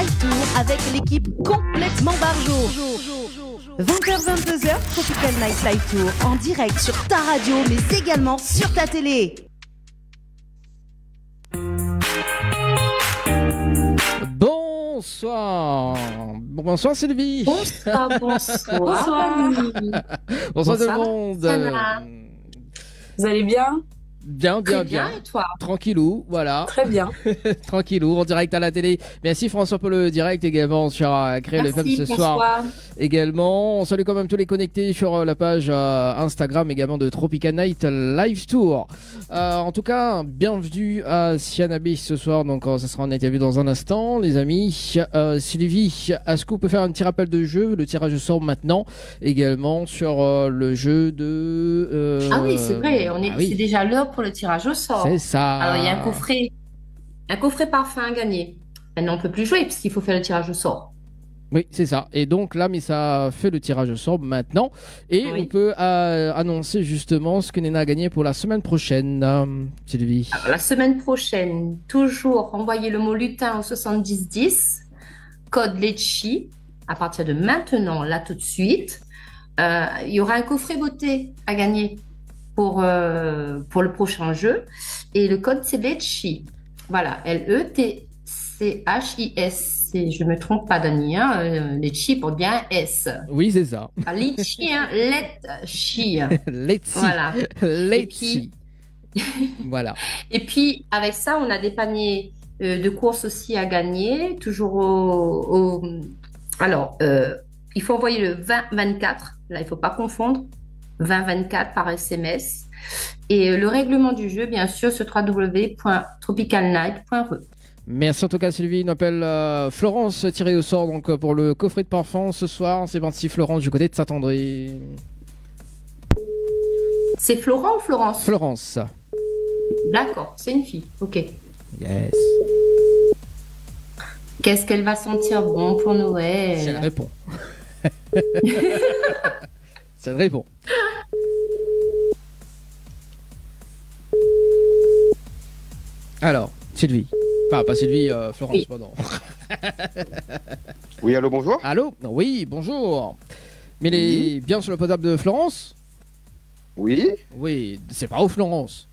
Live Tour avec l'équipe complètement barjo. 20h-22h, Tropical Night Live Tour en direct sur ta radio mais également sur ta télé. Bonsoir. Bonsoir Sylvie. Bonsoir. Bonsoir tout le monde. Sana. Vous allez bien? Bien. Et toi? Tranquillou, voilà. Très bien. Tranquillou, en direct à la télé. Merci François pour le direct également sur Créer le Fab ce soir. Également, on salue quand même tous les connectés sur la page Instagram également de Tropical Night Live Tour. En tout cas, bienvenue à Sianabi ce soir. Donc, ça sera en interview dans un instant, les amis. Sylvie, est-ce que vous pouvez faire un petit rappel de jeu? Le tirage sort maintenant également sur le jeu de. Ah oui, c'est vrai. oui. C'est déjà l'heure pour le tirage au sort. C'est ça. Alors, il y a un coffret parfum à gagner. Maintenant, on peut plus jouer puisqu'il faut faire le tirage au sort. Oui, c'est ça. Et donc là, Missa fait le tirage au sort maintenant. Et Oui. on peut annoncer justement ce que Néna a gagné pour la semaine prochaine, Sylvie. Alors, la semaine prochaine, toujours envoyez le mot lutin au 7010, code Letchi, à partir de maintenant, là tout de suite. Il y aura un coffret beauté à gagner pour le prochain jeu. Et le code, c'est Letchi. Voilà, L-E-T-C-H-I-S. Je ne me trompe pas, Dani. Letchi pour bien S. Oui, c'est ça. Ah, Litchi, Letchi. Let's Voilà. Let's puis- Voilà. Et puis, avec ça, on a des paniers de courses aussi à gagner. Toujours Alors, il faut envoyer le 2024. Là, il ne faut pas confondre. 2024 par SMS. Et le règlement du jeu, bien sûr, sur www.tropicalnight.re. Merci en tout cas, Sylvie. On appelle Florence tirée au sort donc pour le coffret de parfum ce soir. C'est parti, Florence, du côté de Saint-André. C'est Florent ou Florence? Florence. D'accord, c'est une fille. Ok. Yes. Qu'est-ce qu'elle va sentir bon pour C'est le Noël? répond. C'est le répond. Alors, Sylvie. Enfin, pas Sylvie, Florence, Oui. pardon. Oui, allô, bonjour. Allô? Oui, bonjour. Mais il est bien sur le portable de Florence? Oui. Oui, c'est pas où Florence?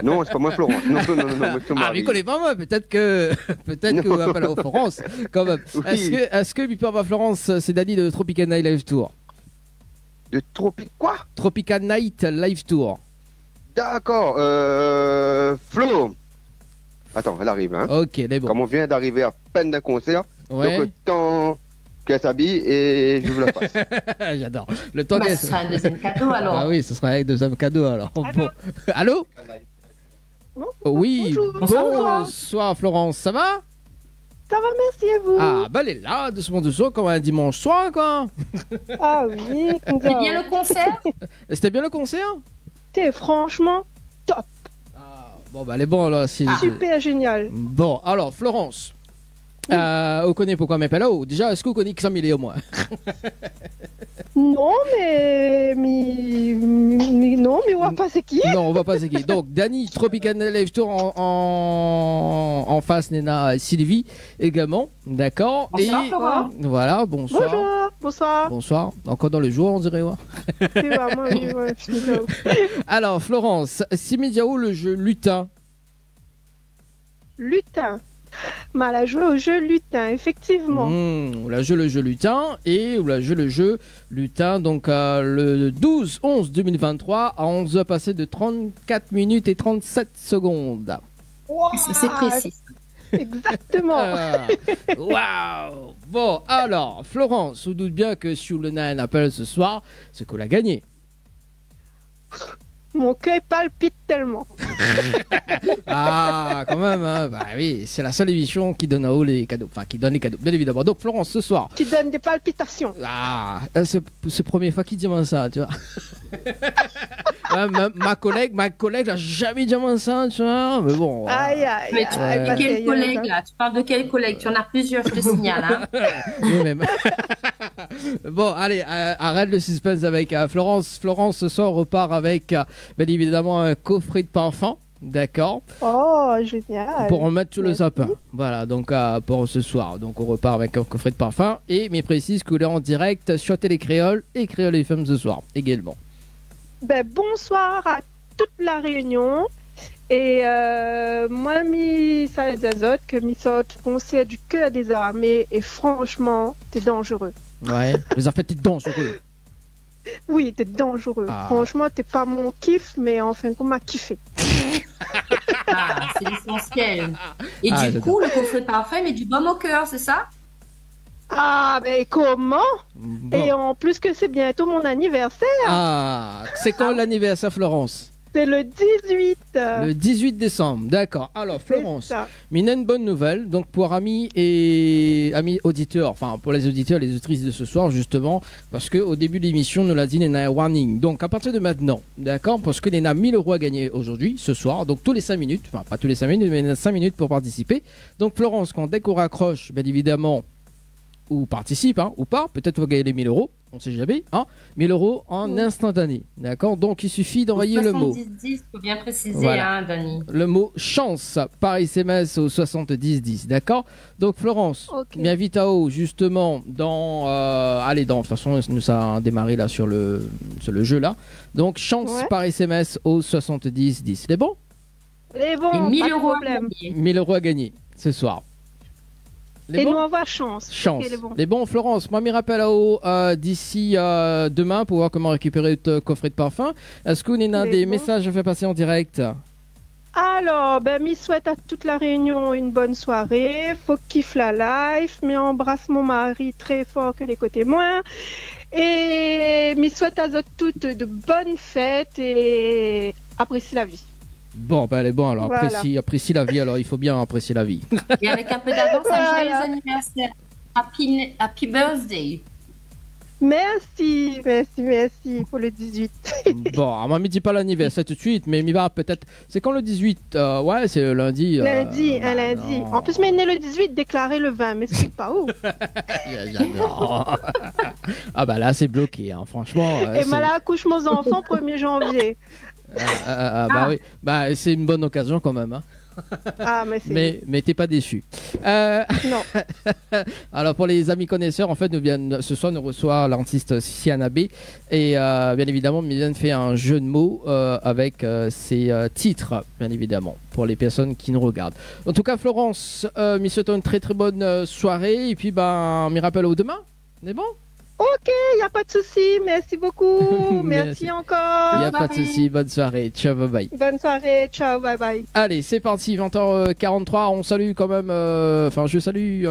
Non, c'est pas moi, Florent. Non, monsieur Ah, mais Marie. il connaît pas moi, peut-être que vous appelez à Florence, quand même. Oui. Est-ce que Bipper Florence, c'est Dani de Tropical Night Live Tour? De Tropique, quoi? Tropical Night Live Tour. D'accord. Flo. Attends, elle arrive, hein. Ok, les bons. Comme on vient d'arriver à peine d'un concert, Ouais. donc le temps qu'elle s'habille et je vous la passe. J'adore. Le temps Bah, qu'elle- ce sera un deuxième cadeau alors. Ah oui, ce sera avec deuxième cadeau alors. Bon. Allô? Oui, Bonsoir. bonsoir Florence, ça va? Ça va, merci à vous. Ah, bah elle est là, doucement, comme un dimanche soir, quoi. Ah oui, C'est bien le concert? C'était bien le concert? c'était franchement top, Ah, bon, bah elle est bonne là. super génial. Bon, alors Florence, vous connaissez pourquoi mais pas là -haut. Déjà, est-ce que vous connaissez que ça au moins? Non, non, mais on va pas c'est qui. Non, on va pas s'équiper. Donc, Dani, Tropical Live Tour en face, Néna, Sylvie également. D'accord. Bonsoir, Florent. Voilà, bonsoir. Bonjour, bonsoir. Bonsoir. Encore dans le jour, on dirait. Ouais. C'est vraiment, ouais, je suis là. Alors, Florence, Simidiao, le jeu lutin. Lutin. Mal à jouer au jeu lutin, effectivement. On l'a joué le jeu lutin et on l'a joué le jeu lutin donc le 12-11-2023 à 11h passé de 34 minutes et 37 secondes. Ouah, C'est précis. Exactement. Waouh. Bon, alors, Florence, on doute bien que si on a un appel ce soir, c'est qu'on l'a gagné. Mon cœur palpite tellement. Ah, quand même, hein. Bah oui, c'est la seule émission qui donne à haut les cadeaux. Enfin, qui donne les cadeaux, bien évidemment. Donc, Florence, ce soir. Tu donnes des palpitations. Ah, c'est la première fois qu'il dit moi ça, tu vois. Ouais, ma collègue n'a jamais dit moi ça, tu vois. Mais bon. Aïe, aïe, Mais tu aïe. parles de quel aïe, collègue aïe. là? Tu parles de quel collègue? Tu en as plusieurs, je te signale. Hein. Nous-mêmes. Bon, allez, arrête le suspense avec Florence. Florence, ce soir, repart avec, bien évidemment, un coffret de parfum. D'accord. Oh, génial. Pour en mettre sur le sapin. Voilà, donc pour ce soir. Donc on repart avec un coffret de parfum. Mais précise que l'on est en direct sur Télé Créole et Créole FM ce soir également. Bonsoir à toute la Réunion. Et moi, ça les azote que mi saute conseil du cœur des armées. Et franchement, t'es dangereux. Ouais, vous en faites t'es dangereux. Oui, t'es dangereux. Franchement, t'es pas mon kiff, mais enfin, qu'on m'a kiffé. C'est l'essentiel. Et du coup, le coffret de parfum met du baume au cœur, c'est ça? Comment? Bon. Et en plus que c'est bientôt mon anniversaire. C'est quand l'anniversaire, Florence? C'est le 18. Le 18 décembre, d'accord. Alors, Florence, mais une bonne nouvelle. Donc, pour amis auditeurs, enfin, pour les auditeurs et les auditrices de ce soir, justement, parce qu'au début de l'émission, nous l'a dit, il y a un warning. Donc, à partir de maintenant, d'accord, parce qu'il y a 1000 euros à gagner aujourd'hui, ce soir, donc tous les 5 minutes, enfin, pas tous les 5 minutes, mais il y a 5 minutes pour participer. Donc, Florence, dès qu'on raccroche, bien évidemment, ou participe, ou pas, peut-être vous gagner les 1000 euros. On ne sait jamais, 1000 euros en instantané, d'accord? Donc il suffit d'envoyer le mot. 70-10, faut bien préciser, voilà. Dani. Le mot chance par SMS au 70-10, d'accord? Donc Florence, m'invite à haut justement dans, de toute façon nous ça a démarré là sur le jeu là. Donc chance par SMS au 70-10, c'est bon? C'est bon, et 1000 euros à gagner. 1000 euros à gagner ce soir. Et nous, on va chance. Les bons, Florence, moi, me rappelle d'ici demain pour voir comment récupérer le coffret de parfum. Est-ce qu'on a des messages à faire passer en direct? Alors, m'y souhaite à toute la Réunion une bonne soirée. Faut kiffe la life. Mais embrasse mon mari très fort que les côtés moins. Et m'y souhaite à toutes de bonnes fêtes et apprécie la vie. Bon, elle est bon, alors apprécie la vie, alors il faut bien apprécier la vie. Et avec un peu d'avance, un joyeux anniversaire. Happy birthday. Merci pour le 18. Bon, moi, ne me dis pas l'anniversaire tout de suite, mais il va peut-être. C'est quand le 18? Ouais, c'est le lundi. Lundi. En plus, mais né le 18, déclaré le 20, mais c'est pas où. Là, c'est bloqué, franchement. Et là, accouchement aux enfants 1er janvier. Oui, c'est une bonne occasion quand même. Mais t'es pas déçu. Non. Alors pour les amis connaisseurs, en fait, ce soir nous reçoit l'artiste Siana B et bien évidemment, Mylène fait un jeu de mots avec ses titres, bien évidemment, pour les personnes qui nous regardent. En tout cas, Florence, me souhaite une très très bonne soirée et puis me rappelle au demain. C'est bon? Ok, il n'y a pas de souci. Merci beaucoup. Merci encore. Il n'y a pas de souci. Bonne soirée. Ciao, bye bye. Bonne soirée. Ciao, bye bye. Allez, c'est parti. 20h43. On salue quand même. Je salue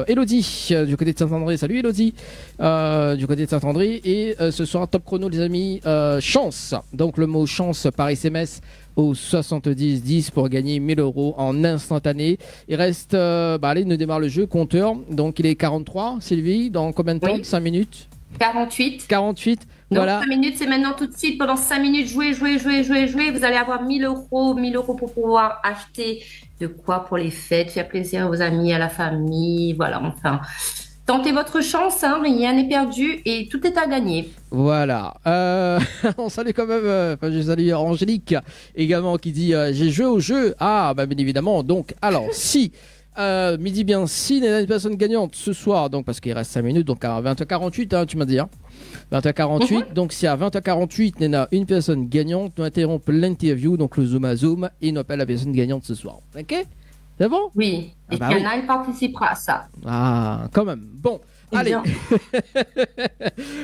Elodie du côté de Saint-André. Salut Elodie du côté de Saint-André. Et ce soir, top chrono, les amis. Chance. Donc, le mot chance par SMS au 70-10 pour gagner 1000 euros en instantané. Il reste, allez, nous démarre le jeu, compteur. Donc il est 43, Sylvie, dans combien de temps? 5 minutes 48. 48, donc, voilà. 5 minutes, c'est maintenant tout de suite. Pendant 5 minutes, jouez. Vous allez avoir 1000 euros. 1000 euros pour pouvoir acheter de quoi pour les fêtes, faire plaisir à vos amis, à la famille. Voilà, enfin. Tentez votre chance, rien n'est perdu et tout est à gagner. Voilà. On salue quand même, je salue Angélique également qui dit j'ai joué au jeu. Bien évidemment. Donc, alors, si, midi bien, si il y a une personne gagnante ce soir, donc parce qu'il reste 5 minutes, donc à 20h48, tu m'as dit, 20h48, donc si à 20h48, il y a une personne gagnante, nous interrompons l'interview, donc le Zoom à Zoom, et nous appelle la personne gagnante ce soir. Ok? C'est bon? Oui. Et Tiana, elle participera à ça. Quand même. Bon. Allez.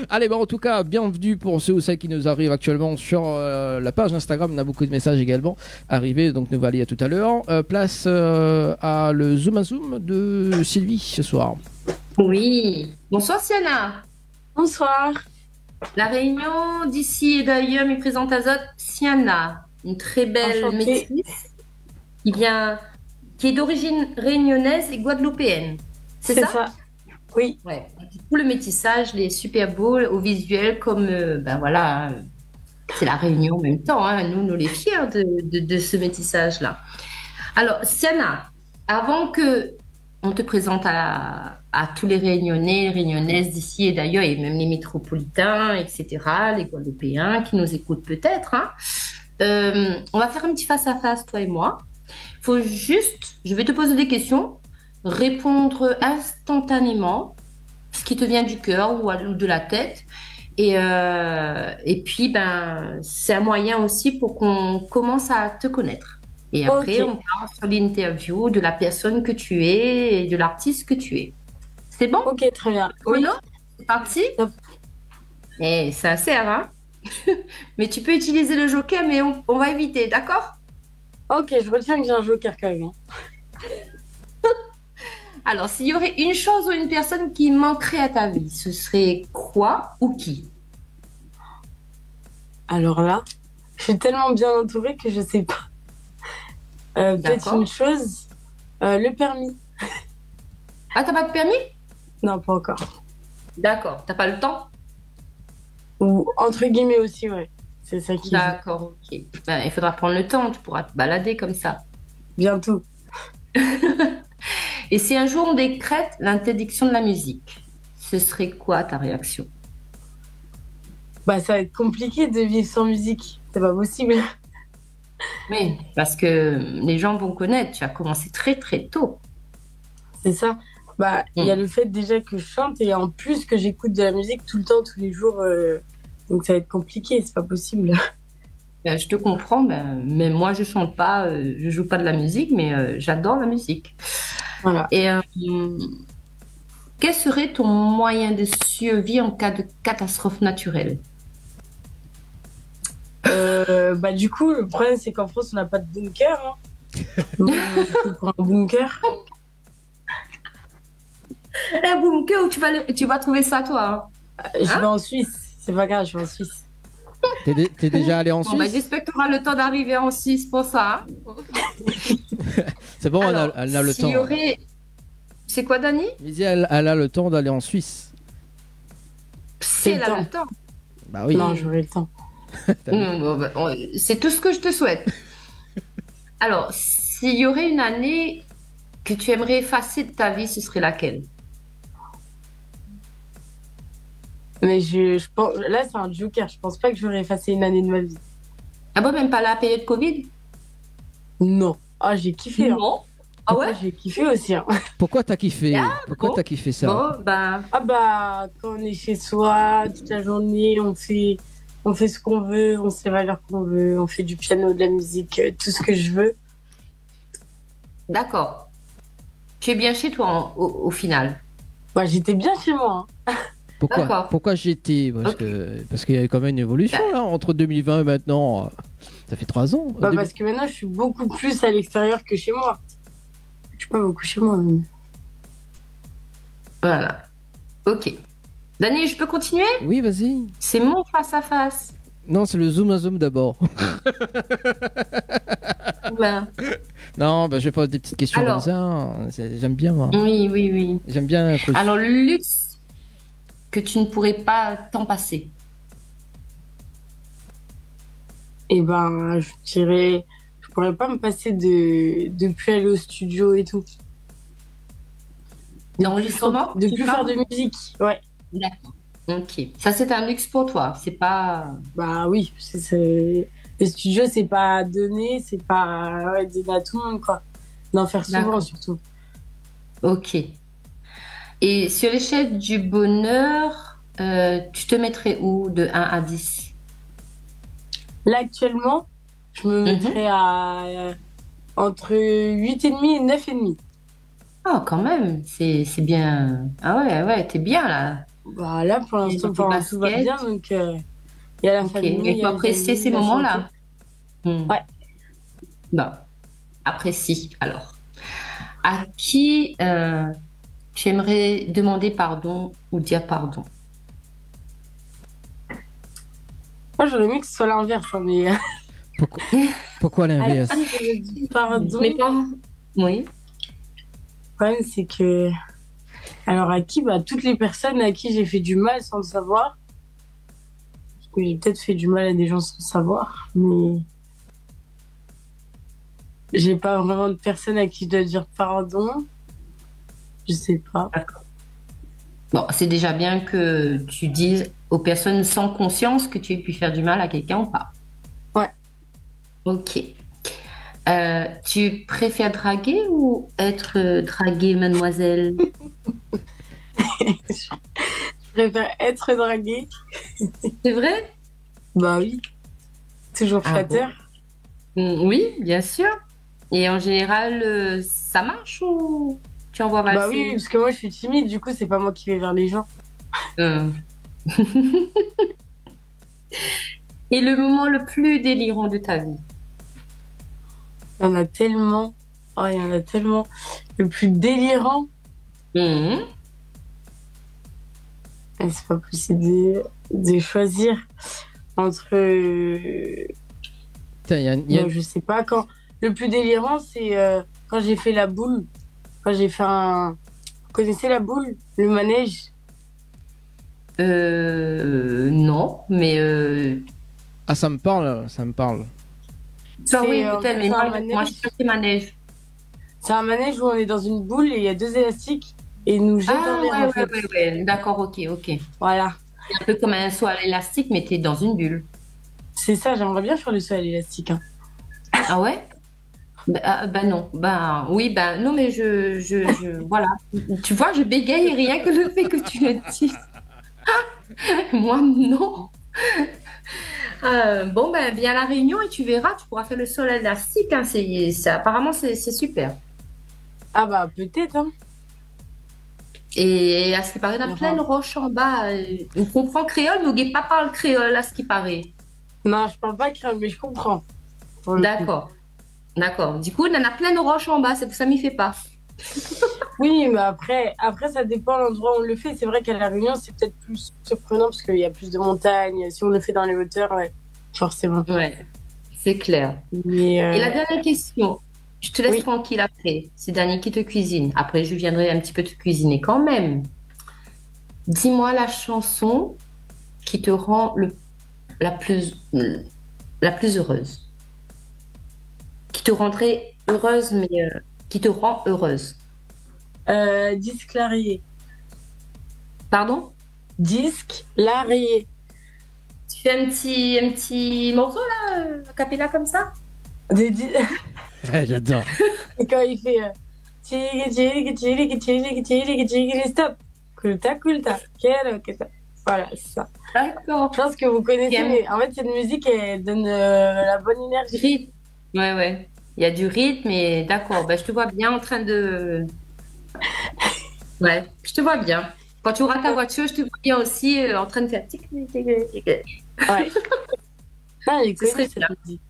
Allez, en tout cas, bienvenue pour ceux ou celles qui nous arrivent actuellement sur la page Instagram. On a beaucoup de messages également arrivés, donc nous va aller à tout à l'heure. Place à le Zoom à Zoom de Sylvie ce soir. Oui. Bonsoir Siana. Bonsoir. La Réunion d'ici et d'ailleurs me présente à Zot Siana, une très belle métisse qui est d'origine réunionnaise et guadeloupéenne. C'est ça? Oui. Ouais. Tout le métissage, il est super beau au visuel, comme c'est la Réunion en même temps. Nous les fiers de ce métissage-là. Alors, Siana, avant que on te présente à tous les Réunionnais, les Réunionnaises d'ici et d'ailleurs, et même les métropolitains, etc., les Guadeloupéens qui nous écoutent peut-être, On va faire un petit face-à-face, toi et moi. Faut juste, je vais te poser des questions, répondre instantanément, ce qui te vient du cœur ou de la tête. Et puis, ben, c'est un moyen aussi pour qu'on commence à te connaître. Et après, on part sur l'interview de la personne que tu es et de l'artiste que tu es. C'est bon? Ok, très bien. Oui. C'est parti? Et ça sert, hein? Mais tu peux utiliser le joker, mais on va éviter, d'accord? Ok, je retiens que j'ai un joker quand même. Alors, s'il y aurait une chose ou une personne qui manquerait à ta vie, ce serait quoi ou qui? Alors là, je suis tellement bien entourée que je sais pas. Peut-être une chose, le permis. Ah, t'as pas de permis? Non, pas encore. D'accord, t'as pas le temps? Ou entre guillemets aussi, ouais. C'est ça qui. D'accord, ok. Ben, il faudra prendre le temps, tu pourras te balader comme ça. Bientôt. Et si un jour on décrète l'interdiction de la musique, ce serait quoi ta réaction? Bah, ça va être compliqué de vivre sans musique. C'est pas possible. Oui, parce que les gens vont connaître, tu as commencé très très tôt. C'est ça. Bah, il y a le fait déjà que je chante et en plus que j'écoute de la musique tout le temps, tous les jours. Donc ça va être compliqué, c'est pas possible. Je te comprends, mais moi je chante pas, je joue pas de la musique, mais j'adore la musique. Voilà. Et quel serait ton moyen de survie en cas de catastrophe naturelle? Bah, du coup, le problème c'est qu'en France on n'a pas de bunker. Hein. Donc, pour un bunker. Un bunker où tu vas trouver ça toi? Je vais en Suisse. C'est pas grave, je vais en Suisse. T'es déjà allé en Suisse? Bah, j'espère que tu auras le temps d'arriver en Suisse pour ça. C'est bon, alors, elle a le temps. C'est quoi, Dani? Il dit elle a le temps d'aller en Suisse. Elle a le temps. Bah oui. Non, j'aurai le temps. C'est tout ce que je te souhaite. Alors, s'il y aurait une année que tu aimerais effacer de ta vie, ce serait laquelle? Mais je pense, là, c'est un joker. Je pense pas que j'aurais effacé une année de ma vie. Ah bon, même pas la période Covid? Non. Ah, j'ai kiffé. Non. Ah ouais? J'ai kiffé aussi. Hein. Pourquoi t'as kiffé? Pourquoi t'as kiffé ça? Bon, bah... Ah bah, quand on est chez soi, toute la journée, on fait ce qu'on veut, on sait les valeurs qu'on veut, on fait du piano, de la musique, tout ce que je veux. D'accord. Tu es bien chez toi au final? Ouais, j'étais bien chez moi. Hein. Pourquoi j'étais? Parce qu'il y a quand même une évolution là, entre 2020 et maintenant. Ça fait 3 ans. Bah, parce que maintenant, je suis beaucoup plus à l'extérieur que chez moi. Je suis pas beaucoup chez moi. Mais... Voilà. Ok. Dani, je peux continuer? Oui, vas-y. C'est mon face-à-face. Non, c'est le zoom à zoom d'abord. Non, je vais poser des petites questions comme ça. J'aime bien, moi. Oui. J'aime bien. Alors, le luxe que tu ne pourrais pas t'en passer. Eh ben, je dirais, je pourrais pas me passer de plus aller au studio et tout. L'enregistrement? De plus faire de musique, ouais. D'accord. Ok. Ça, c'est un luxe pour toi. C'est pas. Bah oui, le studio, c'est pas donné, c'est pas donné à tout le monde, quoi. D'en faire souvent, surtout. Ok. Et sur l'échelle du bonheur, tu te mettrais où de 1 à 10? Là, actuellement, je me mettrais à entre 8,5 et 9,5. Oh, quand même, c'est bien. Ah ouais, t'es bien là. Bah là, pour l'instant, tout va bien, donc il y a la famille. Il faut apprécier ces moments-là. Ouais. Bon, apprécie alors. À qui tu aimerais demander pardon ou dire pardon? Moi, j'aurais aimé que ce soit l'inverse, hein, mais... Pourquoi l'inverse? Pardon. Mais pas... Oui. Le problème, c'est que... Alors, à qui? Bah, toutes les personnes à qui j'ai fait du mal sans le savoir. Parce que j'ai peut-être fait du mal à des gens sans le savoir, mais... J'ai pas vraiment de personne à qui je dois dire pardon. Je sais pas. D'accord. Bon, c'est déjà bien que tu dises aux personnes sans conscience que tu aies pu faire du mal à quelqu'un ou pas. Ouais. Ok. Tu préfères draguer ou être draguée, mademoiselle? Je préfère être draguée. C'est vrai? Bah oui, toujours Ah bon? flatteur. Oui, bien sûr. Et en général, ça marche ou tu envoies Bah oui, valser? parce que moi je suis timide, du coup c'est pas moi qui vais vers les gens. Euh. Et le moment le plus délirant de ta vie? Il y en a tellement. Oh, il y en a tellement. Le plus délirant, Mhm. c'est pas possible de choisir entre. Tiens, Je sais pas quand. Le plus délirant, c'est quand j'ai fait la boule. Quand j'ai fait un. Vous connaissez la boule? Le manège? Non, mais Ah, ça me parle, ça me parle. ça oui, En peut-être, fait, mais c'est un moi je manège. suis manège. C'est un manège où on est dans une boule et il y a deux élastiques et ils nous jettent Ah en l'air ouais, en ouais, fait. ouais, ouais. D'accord, ok, ok. Voilà. Un peu comme un saut à l'élastique, mais t'es dans une bulle. C'est ça, j'aimerais bien faire le saut à l'élastique, hein. Ah ouais? Bah non, bah oui, bah non, mais voilà. Tu vois, je bégaye rien que le fait que tu le dises. Moi, non. Bon, ben, viens à la réunion et tu verras, tu pourras faire le sol élastique, hein, apparemment, c'est super. Ah bah peut-être, hein. Et à ce qui paraît, dans Enfin, pleine roche en bas, on comprend créole, mais on ne pas parle créole, à ce qui paraît. non, je parle pas créole, mais je comprends. Pour le coup. D'accord, d'accord. Du coup, on en a pleine roche en bas, c'est pour ça que ça m'y fait pas. Oui, mais après, ça dépend de l'endroit où on le fait. C'est vrai qu'à La Réunion, c'est peut-être plus surprenant parce qu'il y a plus de montagnes. Si on le fait dans les hauteurs, ouais, forcément. Ouais, c'est clair. Mais Et la dernière question, je te laisse oui. tranquille après. C'est Dani qui te cuisine. Après, je viendrai un petit peu te cuisiner quand même. Dis-moi la chanson qui te rend la plus heureuse. Qui te rendrait heureuse, mais qui te rend heureuse. Disque Larié. Pardon? Disque Larié. Tu fais un petit morceau là, a cappella comme ça? Des di- J'adore. Et quand il fait tchigi, tchigi, tchigi, tchigi, tchigi, tchigi, stop. Kulta, kulta. Quel, quel- Voilà, c'est ça. D'accord. Je pense que vous connaissez, Bien. mais en fait, cette musique, elle donne la bonne énergie. Rythme. Ouais, ouais. Il y a du rythme et d'accord. Ben, je te vois bien en train de. Ouais, je te vois bien. Quand tu auras ta voiture, je te vois bien aussi en train de faire tic, tic, tic, tic, tic. Ouais. Ah, il Ce serait connaît cette bien. musique.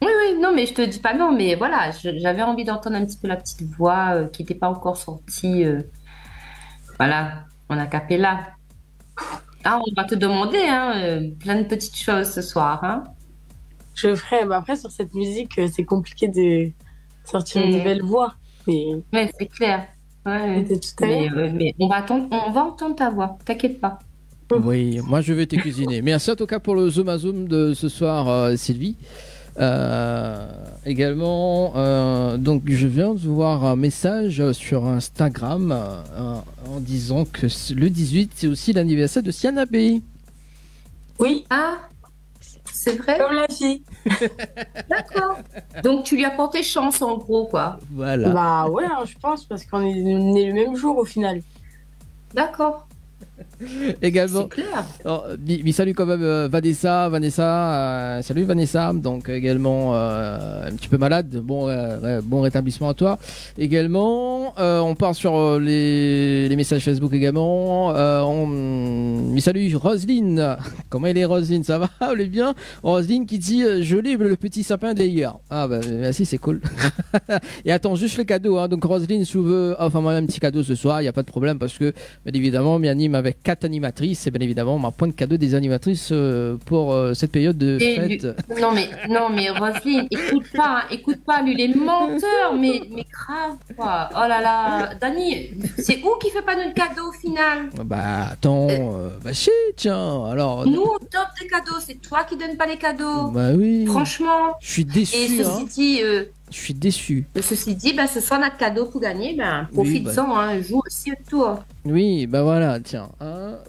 Oui, oui, non, mais je te dis pas non, mais voilà, j'avais envie d'entendre un petit peu la petite voix qui n'était pas encore sortie. Voilà, en a cappella. Ah, on va te demander hein, plein de petites choses ce soir. Hein. Je le ferai. Mais après, sur cette musique, c'est compliqué de sortir une Mm. belle voix. Mais Ouais, c'est clair. Ouais. c'était tout à l'heure. Mais on va entendre ta voix, t'inquiète pas. Oui, moi je vais te cuisiner. Merci en tout cas pour le Zoom à Zoom de ce soir, Sylvie. Également, donc je viens de voir un message sur Instagram en disant que le 18 c'est aussi l'anniversaire de Siana B. Oui, Ah, c'est vrai? comme la fille. D'accord. Donc tu lui as porté chance en gros, quoi. Voilà. Bah ouais, hein, je pense, parce qu'on est nés le même jour au final. D'accord, Également. c'est clair. Alors, mais salut quand même Vanessa, salut Vanessa, donc également un petit peu malade, bon rétablissement à toi. Également, on part sur les messages Facebook également. Mais salut Roselyne, comment elle est Roselyne, ça va, elle est bien. Roselyne qui dit je l'ai le petit sapin d'hier. Ah bah merci, c'est cool. Et attends juste le cadeau, hein. Donc Roselyne, si tu veux, enfin moi un petit cadeau ce soir, il y a pas de problème parce que bien évidemment, m'anime avec 4 animatrices et bien évidemment, ma point de cadeau des animatrices pour cette période de fête. Non mais Roselyne, écoute pas, lui, les menteurs, mais grave, quoi. Oh là là, Dani, c'est où qui fait pas notre cadeau au final? Bah attends, bah si, tiens, alors. Nous, on t'offre des cadeaux, c'est toi qui donnes pas les cadeaux. Bah oui. Franchement. Je suis Et déçu. ceci dit, Je suis déçu. Ceci dit, ce soir, notre cadeau pour gagner, profite-en, joue aussi au tour. Oui, voilà, tiens.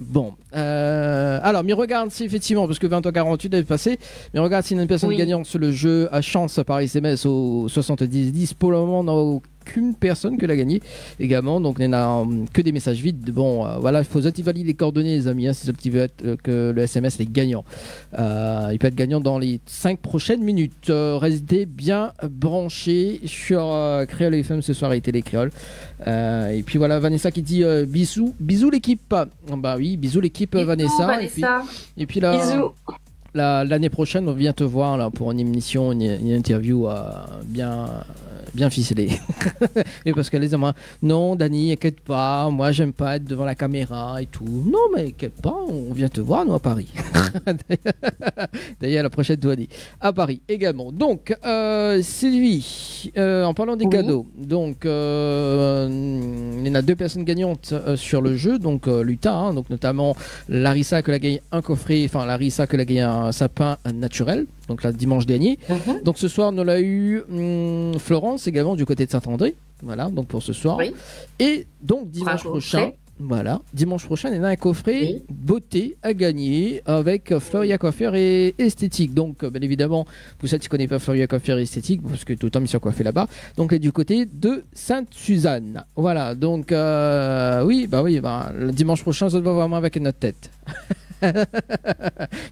Bon. Alors, mais regarde si effectivement, parce que 20h48 est passé, mais regarde si une personne gagnante sur le jeu à chance par SMS au 70-10. Pour le moment, on n'a aucune personne que l'a gagné également, donc il n'y a que des messages vides. Bon, voilà, il faut activer les coordonnées, les amis, si vous veut que le SMS est gagnant. Il peut être gagnant dans les 5 prochaines minutes. Restez bien branchés sur Créole FM ce soir et Télé Créole. Et puis voilà, Vanessa qui dit bisous l'équipe. Bah oui, bisous l'équipe Vanessa. Et puis là, bisous. L'année prochaine, on vient te voir là pour une émission, une interview bien ficelée. Et parce qu'elle disait, non, Dani, inquiète pas, moi j'aime pas être devant la caméra et tout. Non, mais inquiète pas, on vient te voir, nous, à Paris. D'ailleurs, la prochaine douane à Paris également. Donc, Sylvie, en parlant des cadeaux, donc, il y en a 2 personnes gagnantes sur le jeu, donc Lutin, donc notamment Larissa que l'a gagné un coffret, enfin Larissa que l'a gagné un sapin naturel, donc là dimanche dernier. Donc ce soir, on a eu Florence également du côté de Saint-André. Voilà, donc pour ce soir. Oui. Et donc dimanche prochain, dimanche prochain, il y a un coffret beauté à gagner avec Floria Coiffure et Esthétique. Donc, bien évidemment, pour ceux qui ne connaissent pas Floria Coiffure et Esthétique, parce que tout le temps, ils sont coiffés là-bas. Donc, elle est du côté de Sainte-Suzanne. Voilà, donc, le dimanche prochain, ça doit vraiment avec notre tête.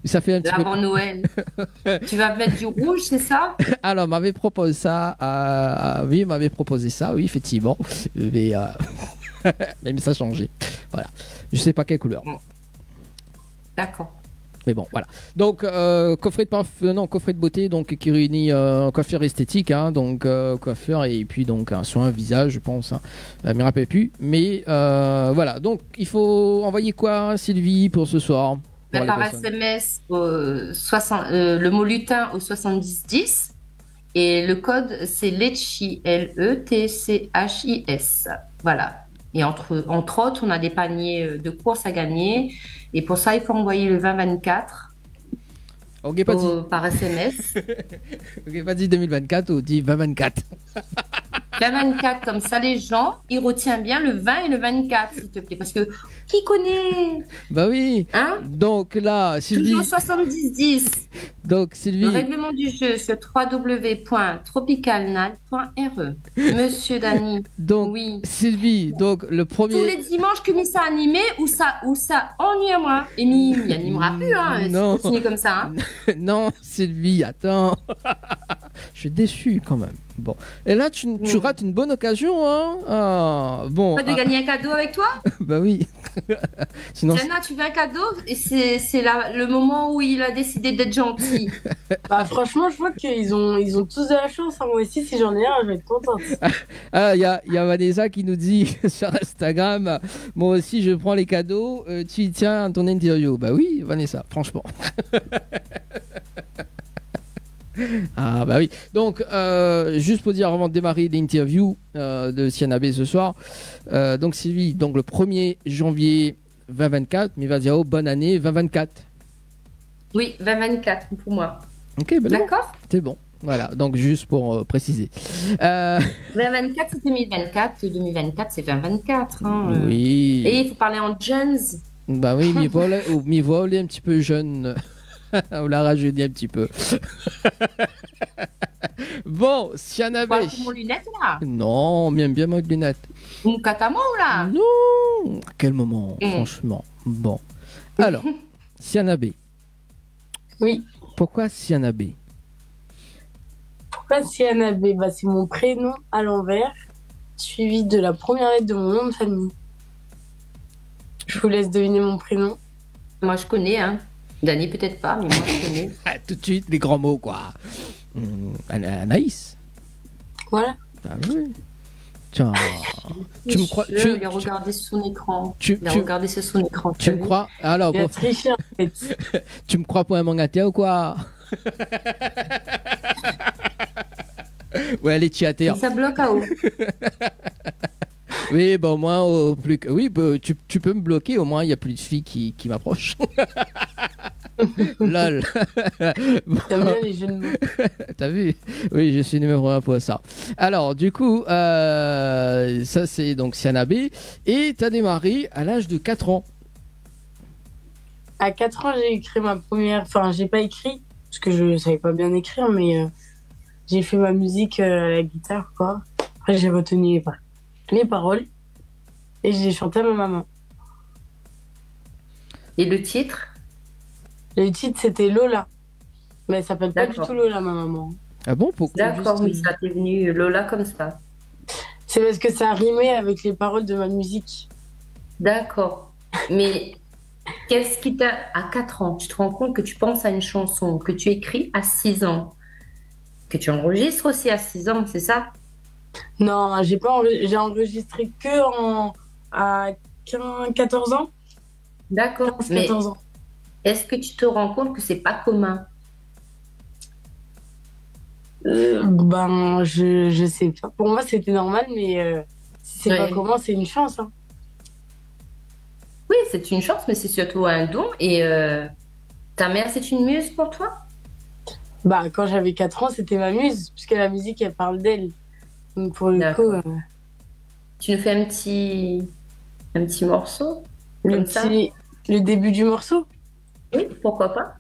Ça fait un petit avant Noël. Tu vas mettre du rouge, c'est ça? Alors, m'avait proposé ça. Oui, m'avait proposé ça, oui, effectivement. Mais ça a changé. Voilà. Je sais pas quelle couleur. D'accord. Mais bon, voilà. Donc, coffret de beauté, donc qui réunit coiffure esthétique, donc coiffure et puis donc un soin visage, je pense. Je me rappelle plus. Mais voilà. Donc, il faut envoyer quoi, Sylvie, pour ce soir? Par SMS, le mot lutin au 7010 et le code c'est LETCHIS, LETCHIS. Voilà. Et entre autres, on a des paniers de courses à gagner. Et pour ça, il faut envoyer le 2024 par SMS. Ok, pas dit 2024 ou dit 2024. 2024, comme ça, les gens, ils retiennent bien le 20 et le 24, s'il te plaît. Parce que qui connaît? Bah oui. Hein? Donc là, Sylvie. Toujours 70-10. Donc, Sylvie. Le règlement du jeu sur www.tropicalnight.re. Monsieur Dani. Donc, oui. Sylvie, donc le premier. Tous les dimanches que ça animé ou ça ennuie à moi. Et il animera plus, non. Si continue comme ça. Non, Sylvie, attends. Je suis déçu quand même. Bon. Et là, tu rates une bonne occasion, bon. Pas de gagner un cadeau avec toi? Bah oui. Sinon. Tiana, tu veux un cadeau? Et c'est le moment où il a décidé d'être gentil. Franchement, je vois qu'ils ont tous de la chance. Moi aussi, si j'en ai un, je vais être contente. Il y a Vanessa qui nous dit sur Instagram, moi aussi, je prends les cadeaux. Tu y tiens ton interview. Bah oui, Vanessa, franchement. Ah bah oui. Donc juste pour dire avant de démarrer l'interview de Siana B ce soir, donc Sylvie, donc le 1er janvier 2024, mais va dire bonne année 2024. Oui, 2024 pour moi. Ok, bah d'accord. C'est bon. Voilà, donc juste pour préciser. 2024 c'est 2024, et 2024 c'est 2024. Oui. Et il faut parler en jeunes. Bah oui, m'y voler un petit peu jeune. On l'a rajouté un petit peu. Bon, Siana B. Tu mon lunette là? Non, bien mes lunettes. Mon catamo là? Non. À quel moment, franchement. Bon. Alors, Siana B. Oui. Pourquoi Siana B? Pourquoi Siana B? C'est mon prénom à l'envers, suivi de la première lettre de mon nom de famille. Je vous laisse deviner mon prénom. Moi, je connais, Dani, peut-être pas, mais moi, je connais. Tout de suite, les grands mots, quoi. Anaïs. Voilà. Ah oui. Tiens, tu me crois... Il a regardé sur son écran. Il a regardé sur son écran. Tu me crois? Alors, il a triché, en fait. Tu me crois pour un mangata ou quoi? Ouais, elle est chiatée. Ça bloque à haut. Oui, au moins, plus que... Oui, tu peux me bloquer, au moins, il n'y a plus de filles qui m'approchent. Lol. T'aimes bien les jeux de mots. T'as vu? Oui, je suis numéro 1 pour ça. Alors, du coup, ça c'est donc Siana B. Et t'as démarré à l'âge de 4 ans. À 4 ans, j'ai écrit ma première... Enfin, j'ai pas écrit, parce que je savais pas bien écrire, mais j'ai fait ma musique à la guitare, quoi. Après, j'ai retenu les paroles et j'ai chanté à ma maman. Et le titre? Le titre, c'était Lola. Mais elle s'appelle pas du tout Lola, ma maman. Ah bon? Pourquoi? D'accord, oui, ça t'est venu Lola comme ça. C'est parce que ça rimait avec les paroles de ma musique. D'accord. Mais qu'est-ce qui t'a... À 4 ans, tu te rends compte que tu penses à une chanson que tu écris à 6 ans, que tu enregistres aussi à 6 ans, c'est ça? Non, j'ai enregistré à 14 ans. D'accord. 15, Mais 14 ans. est-ce que tu te rends compte que c'est pas commun? Je sais pas. Pour moi, c'était normal, mais si c'est pas comment, c'est une chance. Hein. Oui, c'est une chance, mais c'est surtout un don. Et ta mère, c'est une muse pour toi? Quand j'avais 4 ans, c'était ma muse, puisque la musique, elle parle d'elle. Donc, pour le coup... Tu nous fais un petit morceau? Le début du morceau? Oui, pourquoi pas?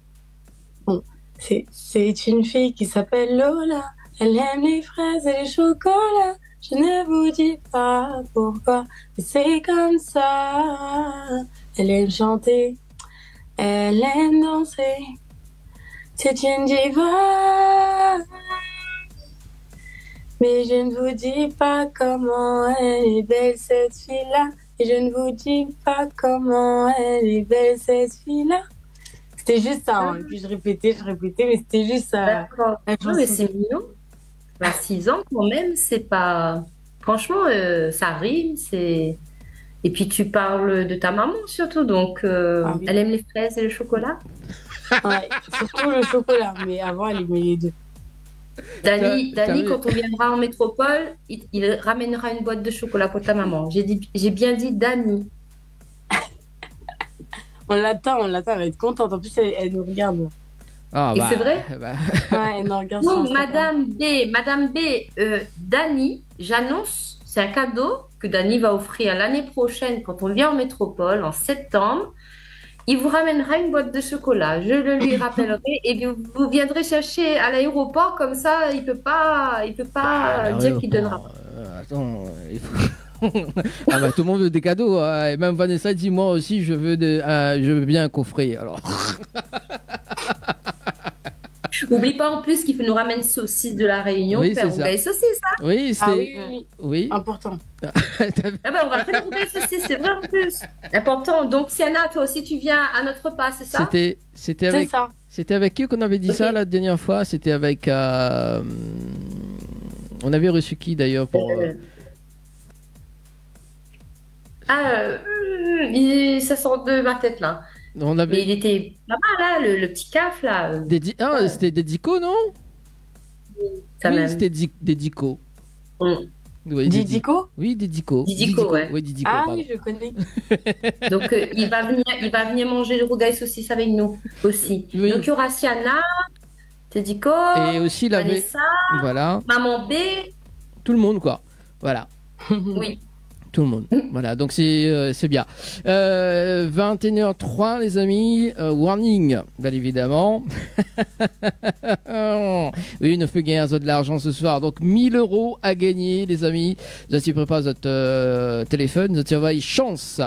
Bon. C'est une fille qui s'appelle Lola. Elle aime les fraises et les chocolats. Je ne vous dis pas pourquoi, mais c'est comme ça. Elle aime chanter, elle aime danser. C'est une diva. Mais je ne vous dis pas comment elle est belle cette fille-là. Et je ne vous dis pas comment elle est belle cette fille-là. C'était juste ça. Hein. Et puis je répétais, mais c'était juste ça. D'accord. Non, mais c'est mignon. À 6 ans, quand même, c'est pas. Franchement, ça rime. Et puis tu parles de ta maman surtout. Donc, oui. Elle aime les fraises et le chocolat? Ouais, surtout le chocolat. Mais avant, elle aimait les deux. Dani, quand on viendra en métropole, il ramènera une boîte de chocolat pour ta maman. J'ai bien dit Dani. On l'attend, elle va être contente. En plus, elle nous regarde. Et c'est vrai? Ouais, elle nous regarde. Donc, Madame B, Dani, j'annonce, c'est un cadeau que Dani va offrir l'année prochaine quand on vient en métropole, en septembre. Il vous ramènera une boîte de chocolat. Je le lui rappellerai et vous viendrez chercher à l'aéroport. Comme ça, il peut pas dire qu'il donnera. Attends, il faut... tout le monde veut des cadeaux. Et même Vanessa dit moi aussi je veux bien un coffret. Alors. N'oublie pas en plus qu'il nous ramène saucisses de la Réunion. Oui, c'est ça. Saucisses, hein? Oui, c'est oui. Important. On va faire des saucisses, c'est vrai en plus. Important. Donc Siana, toi aussi tu viens à notre repas, c'est ça? C'était avec qui qu'on avait dit ça la dernière fois? C'était avec. On avait reçu qui d'ailleurs pour. Ça sort de ma tête là. Mais il était pas mal là, le petit caf là. C'était Dedico, non? Oui, c'était Dedico. Oui, Didico? Oui, Didico. Didico, ouais. Oui, Didico, oui, je connais. Donc, il va venir manger le rougail saucisse avec nous aussi. Oui. Donc, il y aura Siana, Didico, et aussi Vanessa, voilà. Maman B. Tout le monde, quoi. Voilà. Oui. Tout le monde. Voilà, donc c'est bien. 21h03, les amis. Warning, bien évidemment. Oui, ne fait gagner de l'argent ce soir. Donc 1000 € à gagner, les amis. Vous avez préparé votre téléphone. Vous envoyez chance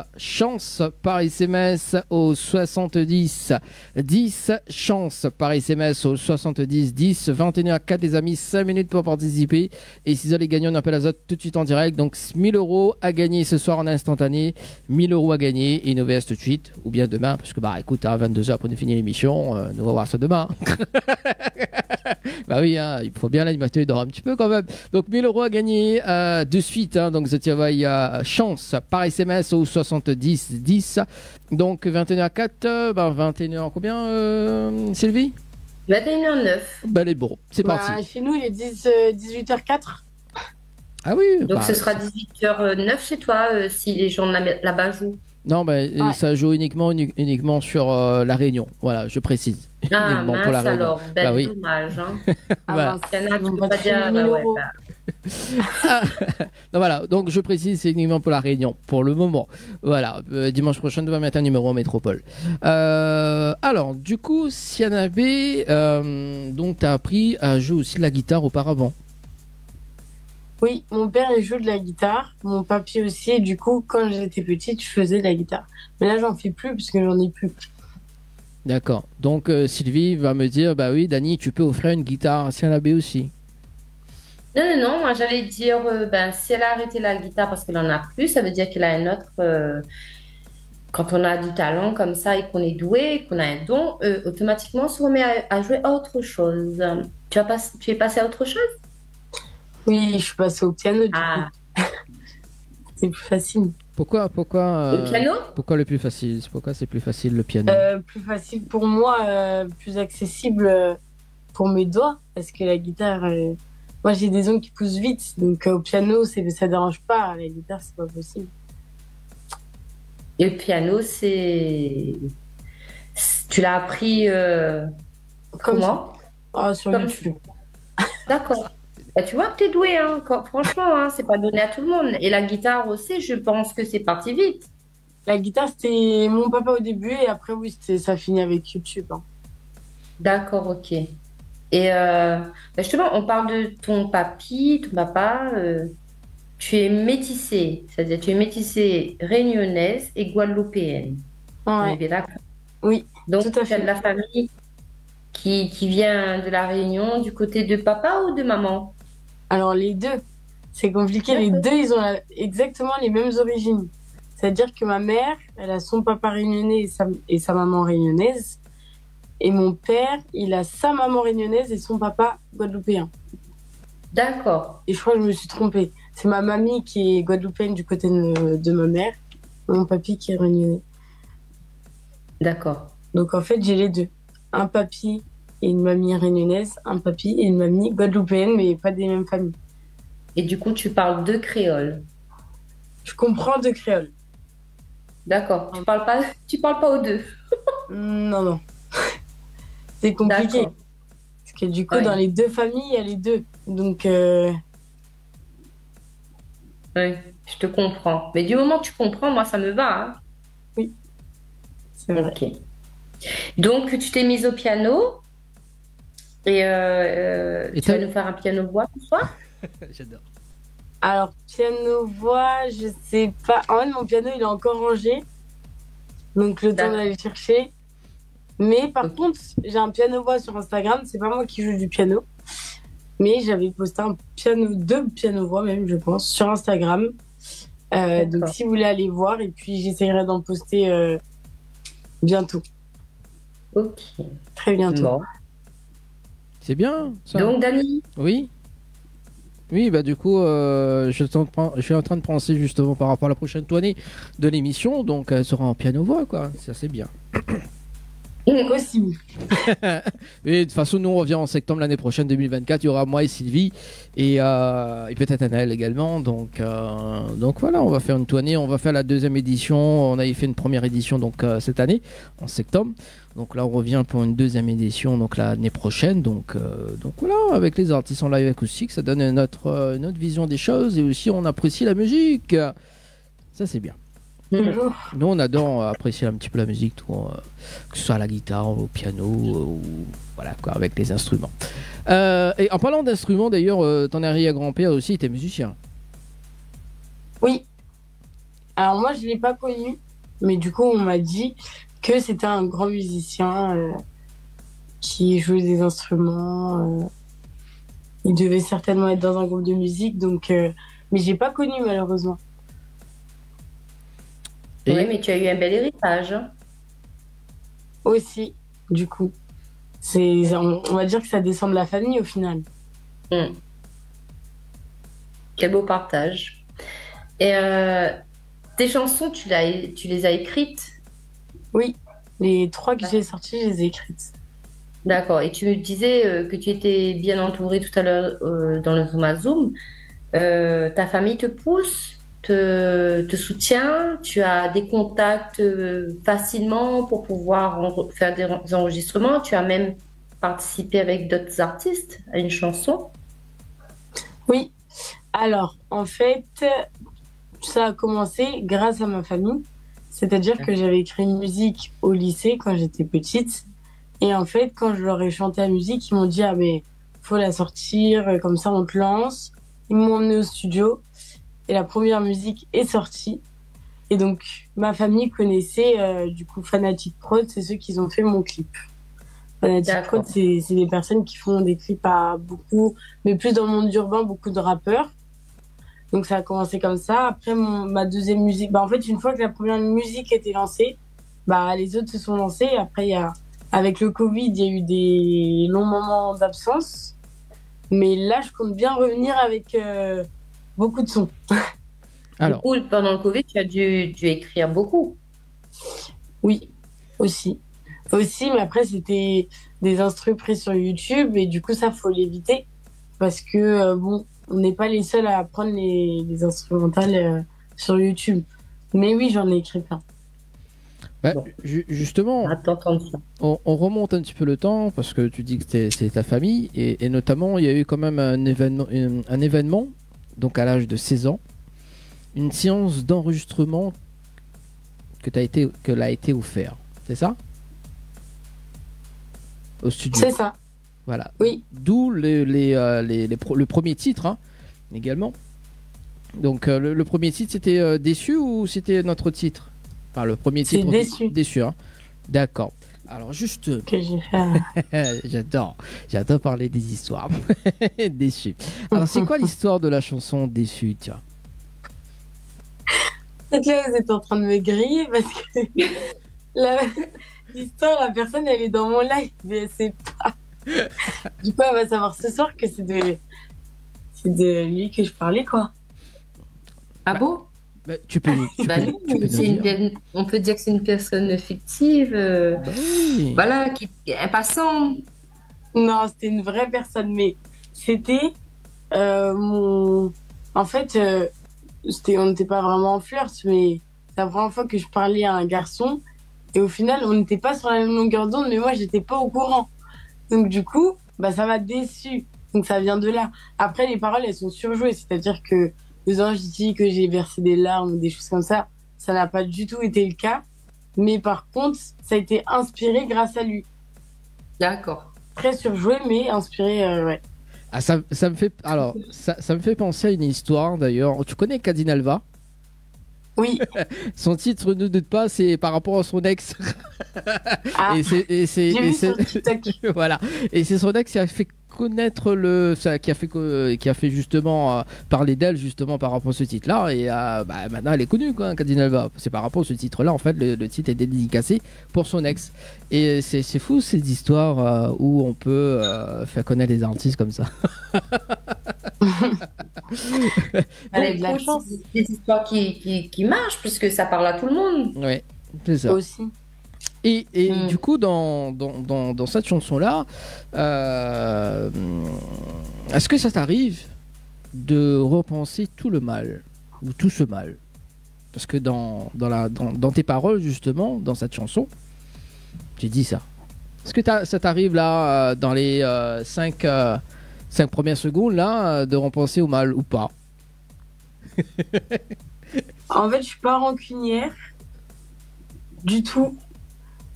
par SMS au 70 10. Chance par SMS au 70 10. 21h04, les amis. 5 minutes pour participer. Et si vous allez gagner, on appelle la tout de suite en direct. Donc 1000 € à gagner ce soir en instantané, 1000 € à gagner et nous verrons tout de suite ou bien demain parce que écoute à 22h après nous finir l'émission, nous allons voir ça demain. Oui, hein, il faut bien l'animateur dort un petit peu quand même. Donc 1000 € à gagner de suite, hein, donc vous envoyez chance par SMS au 70 10. Donc 21h04, 21h combien Sylvie? 21h09. Elle est bon, c'est parti. Chez nous il est 18h04. Ah oui. Donc ce sera 18h09 chez toi si les gens là-bas jouent. Non, ça joue uniquement sur la Réunion. Voilà, je précise. Ah, mince pour la Réunion. alors, oui. Dommage. Hein. Voilà. Tu peux pas dire, non, voilà, donc je précise, c'est uniquement pour la Réunion, pour le moment. Voilà, dimanche prochain, on va mettre un numéro en métropole. Alors, du coup, Sianabé, donc tu as appris à jouer aussi de la guitare auparavant. Oui, mon père il joue de la guitare, mon papy aussi, et du coup, quand j'étais petite, je faisais de la guitare. Mais là, j'en fais plus parce que j'en ai plus. D'accord. Donc, Sylvie va me dire, bah oui, Dani, tu peux offrir une guitare à Sianabé aussi. Non, moi j'allais dire, si elle a arrêté la guitare parce qu'elle en a plus, ça veut dire qu'elle a un autre. Quand on a du talent comme ça et qu'on est doué, qu'on a un don, automatiquement on se remet à jouer à autre chose. Tu es passé à autre chose? Oui, je suis passée au piano. Du coup. C'est plus facile. Pourquoi le piano? Pourquoi le plus facile? Pourquoi c'est plus facile le piano? Plus facile pour moi, plus accessible pour mes doigts, parce que la guitare, moi j'ai des ongles qui poussent vite, donc au piano ça dérange pas. La guitare c'est pas possible. Et le piano tu l'as appris comment? Sur YouTube. D'accord. Tu vois que tu es doué, hein. Franchement, hein, c'est pas donné à tout le monde. Et la guitare aussi, je pense que c'est parti vite. La guitare, c'était mon papa au début, et après, oui, ça finit avec YouTube. Hein. D'accord, ok. Et justement, on parle de ton papy, ton papa. Tu es métissée, c'est-à-dire tu es métissée réunionnaise et guadeloupéenne. Ouais. Bien d'accord. Oui, donc tu as de la famille qui vient de la Réunion du côté de papa ou de maman? Alors les deux, c'est compliqué. Les deux, ils ont exactement les mêmes origines. C'est-à-dire que ma mère, elle a son papa réunionnais et sa maman réunionnaise. Et mon père, il a sa maman réunionnaise et son papa guadeloupéen. D'accord. Et je crois que je me suis trompée. C'est ma mamie qui est guadeloupéenne du côté de ma mère, et mon papy qui est réunionnais. D'accord. Donc en fait, j'ai les deux. Un papy et une mamie réunionnaise, un papy et une mamie guadeloupéenne, mais pas des mêmes familles. Et du coup, tu parles deux créoles? Je comprends deux créoles. D'accord. Tu parles pas aux deux? Non. C'est compliqué. D'accord. Parce que du coup, dans les deux familles, il y a les deux. Donc... Oui, je te comprends. Mais du moment que tu comprends, moi, ça me va. Hein. Oui, c'est vrai. Ok. Donc, tu t'es mise au piano et tu vas nous faire un piano-voix ce soir? J'adore. Alors, piano-voix, je sais pas. En fait, mon piano, il est encore rangé. Donc, le temps d'aller chercher. Mais par contre, j'ai un piano-voix sur Instagram. C'est pas moi qui joue du piano. Mais j'avais posté deux piano-voix même, je pense, sur Instagram. Donc, si vous voulez aller voir, et puis j'essaierai d'en poster bientôt. Ok. Très bientôt. Bon. C'est bien, ça. Donc, Dani? Oui. Oui, bah du coup, je suis en train de penser justement par rapport à la prochaine tournée de l'émission. Donc, elle sera en piano-voix, quoi. Ça, c'est bien. Possible. Et de toute façon, nous on revient en septembre l'année prochaine 2024. Il y aura moi et Sylvie et peut-être Anaël également. Donc voilà, on va faire une tournée. On va faire la deuxième édition. On avait fait une première édition donc cette année en septembre. Donc là, on revient pour une deuxième édition donc l'année prochaine. Donc voilà, avec les artistes en live acoustique, ça donne notre vision des choses et aussi on apprécie la musique. Ça c'est bien. Nous, on adore apprécier un petit peu la musique, que ce soit à la guitare, au piano, ou voilà quoi, avec les instruments. Et en parlant d'instruments, d'ailleurs, ton arrière-grand-père aussi était musicien. Oui. Alors moi, je l'ai pas connu, mais du coup, on m'a dit que c'était un grand musicien qui jouait des instruments. Il devait certainement être dans un groupe de musique, donc, mais j'ai pas connu malheureusement. Oui, mais tu as eu un bel héritage. Aussi, du coup. On va dire que ça descend de la famille au final. Quel beau partage. Et tes chansons, tu les as écrites? Oui, les 3 que j'ai sorties, je les ai écrites. D'accord. Et tu me disais que tu étais bien entourée tout à l'heure dans le Zoom à Zoom. Ta famille te te soutient? Tu as des contacts facilement pour pouvoir faire des enregistrements? Tu as même participé avec d'autres artistes à une chanson? Oui. Alors, en fait, ça a commencé grâce à ma famille. C'est-à-dire que j'avais écrit une musique au lycée quand j'étais petite. Et en fait, quand je leur ai chanté la musique, ils m'ont dit, ah mais faut la sortir, comme ça on te lance. Ils m'ont emmené au studio et la première musique est sortie. Et donc, ma famille connaissait du coup Fanatic Prod, c'est ceux qui ont fait mon clip. Fanatic Prod, c'est des personnes qui font des clips à beaucoup, mais plus dans le monde urbain, beaucoup de rappeurs. Donc ça a commencé comme ça. Après, ma deuxième musique, en fait, une fois que la première musique était lancée, les autres se sont lancés. Après, avec le Covid, il y a eu des longs moments d'absence. Mais là, je compte bien revenir avec beaucoup de sons. Alors, du coup, pendant le Covid, tu as dû écrire beaucoup. Oui, aussi. Mais après, c'était des instrus pris sur YouTube. Et du coup, ça, faut l'éviter. Parce que, on n'est pas les seuls à apprendre les instrumentales sur YouTube. Mais oui, j'en ai écrit plein. Justement, on remonte un petit peu le temps parce que tu dis que c'est ta famille et notamment il y a eu quand même un événement donc à l'âge de 16 ans, une séance d'enregistrement que l'a été offert, c'est ça? Au studio. C'est ça. Voilà. Oui. D'où le premier titre également. Donc le premier titre c'était Déçu ou c'était notre titre? Enfin, le premier titre. C'est Déçu. D'accord. Alors juste. Que j'ai fait. J'adore parler des histoires. Déçu. Alors c'est quoi l'histoire de la chanson Déçu, tiens? Là, vous êtes en train de me griller parce que l'histoire, la personne, elle est dans mon live, mais elle sait pas. Du coup, elle va savoir ce soir que c'est de lui que je parlais, quoi. Ah bon? Tu peux on peut dire que c'est une personne fictive, voilà, qui est impatient. Non, c'était une vraie personne, mais c'était En fait, on n'était pas vraiment en flirt, mais c'est la première fois que je parlais à un garçon, et au final, on n'était pas sur la même longueur d'onde, mais moi, j'étais pas au courant. Donc du coup, ça m'a déçue. Donc ça vient de là. Après, les paroles, elles sont surjouées, c'est-à-dire que je dis que j'ai versé des larmes ou des choses comme ça, ça n'a pas du tout été le cas. Mais par contre, ça a été inspiré grâce à lui. D'accord. Très surjoué, mais inspiré, ouais. Ah, ça me fait penser à une histoire d'ailleurs. Tu connais Cadine Alva? Oui. Son titre, ne doute pas, c'est par rapport à son ex. Ah, j'ai vu sur TikTok. Voilà. Et c'est son ex qui a fait connaître qui a fait justement parler d'elle justement par rapport à ce titre-là. Et maintenant elle est connue, quoi, Cadine Alva. C'est par rapport à ce titre-là, en fait, le titre est dédicacé pour son ex. Et c'est fou ces histoires où on peut faire connaître des artistes comme ça. Avec la chance, des histoires qui marchent puisque ça parle à tout le monde. Oui, c'est ça. Aussi. Et du coup, dans cette chanson-là, est-ce que ça t'arrive de repenser tout le mal ou tout ce mal? Parce que dans tes paroles, justement, dans cette chanson, tu dis ça. Est-ce que ça t'arrive là, dans les 5 premières secondes, là, de repenser au mal ou pas? En fait, je suis pas rancunière du tout.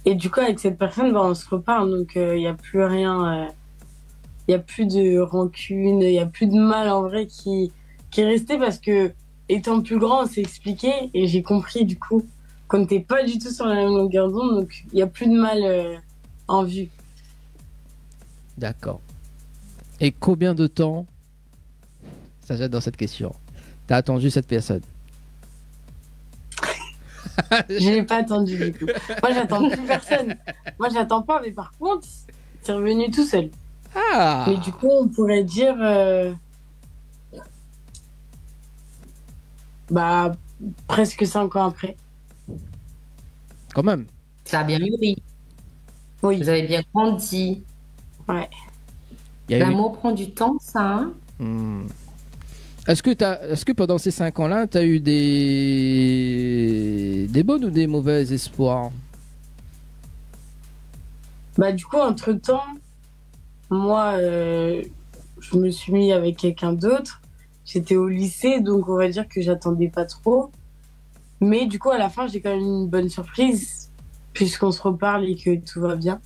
Et du coup, avec cette personne, on se reparle. Donc, il n'y a plus rien. Il n'y a plus de rancune. Il n'y a plus de mal, en vrai, qui est resté. Parce que, étant plus grand, on s'est expliqué. Et j'ai compris, du coup, qu'on n'était pas du tout sur la même longueur d'onde. Donc, il n'y a plus de mal en vue. D'accord. Et combien de temps, ça j'adore cette question, t'as attendu cette personne? Je n'ai pas attendu du coup. Moi, j'attends plus personne. Moi, j'attends pas, mais par contre, c'est revenu tout seul. Ah. Mais du coup, on pourrait dire, presque 5 ans après. Quand même. Ça a bien mûri. Oui. Vous avez bien grandi. Ouais. L'amour prend du temps, ça. Hein. Est-ce que pendant ces 5 ans-là, tu as eu des bonnes ou des mauvais espoirs? Bah, du coup, entre-temps, moi, je me suis mis avec quelqu'un d'autre. J'étais au lycée, donc on va dire que j'attendais pas trop. Mais du coup, à la fin, j'ai quand même une bonne surprise, puisqu'on se reparle et que tout va bien.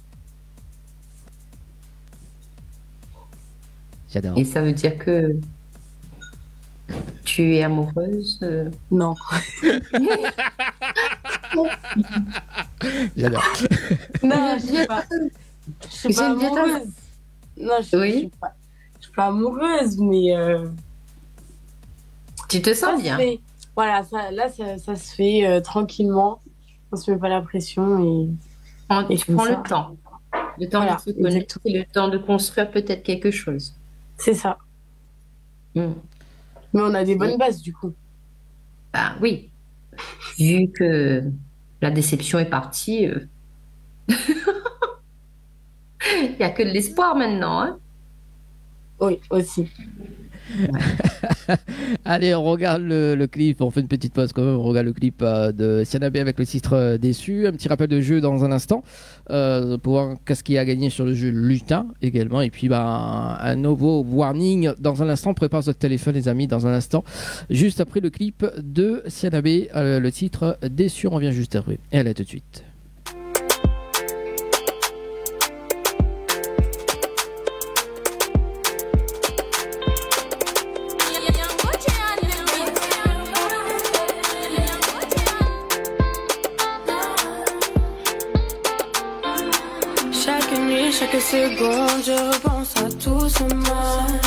J'adore. Et ça veut dire que tu es amoureuse? Non. J'adore. Non, je suis pas amoureuse. Non, je suis pas amoureuse, mais... Tu te sens bien? Voilà, ça se fait tranquillement. On se met pas la pression et tu prends le temps. Le temps de se connecter, le temps de construire peut-être quelque chose. C'est ça. Mais on a des bonnes bases, du coup. Ben oui. Vu que la déception est partie, il n'y a que de l'espoir maintenant. Hein. Oui, aussi. Ouais. Allez, on regarde le clip. On fait une petite pause quand même. On regarde le clip de Siana B avec le titre Déçu. Un petit rappel de jeu dans un instant pour voir qu'est-ce qu'il y a à gagner sur le jeu Lutin également. Et puis un nouveau warning dans un instant. Prépare votre téléphone, les amis, dans un instant. Juste après le clip de Siana B, le titre Déçu. On vient juste après. Et allez, tout de suite. Chaque seconde, je repense à tout ce mal.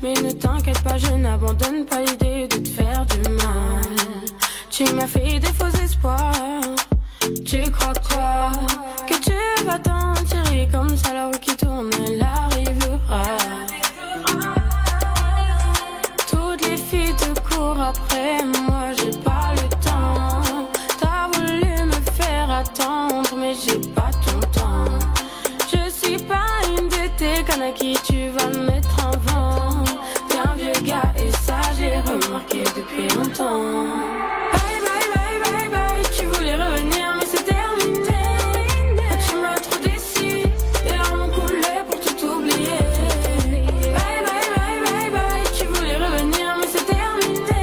Mais ne t'inquiète pas, je n'abandonne pas l'idée de te faire du mal. Tu m'as fait des faux espoirs. Tu crois quoi? Que tu vas t'en tirer comme ça, la roue qui tourne, elle arrivera. Toutes les filles te courent après moi, j'ai pas le temps. T'as voulu me faire attendre, mais j'ai pas ton temps. Qu'en à qui tu vas me mettre en vent. T'es un vieux gars et ça j'ai remarqué depuis longtemps. Bye bye bye bye bye. Tu voulais revenir mais c'est terminé. Tu m'as trop déçu. Les larmes ont coulé pour tout oublier. Bye bye bye bye bye. Tu voulais revenir mais c'est terminé.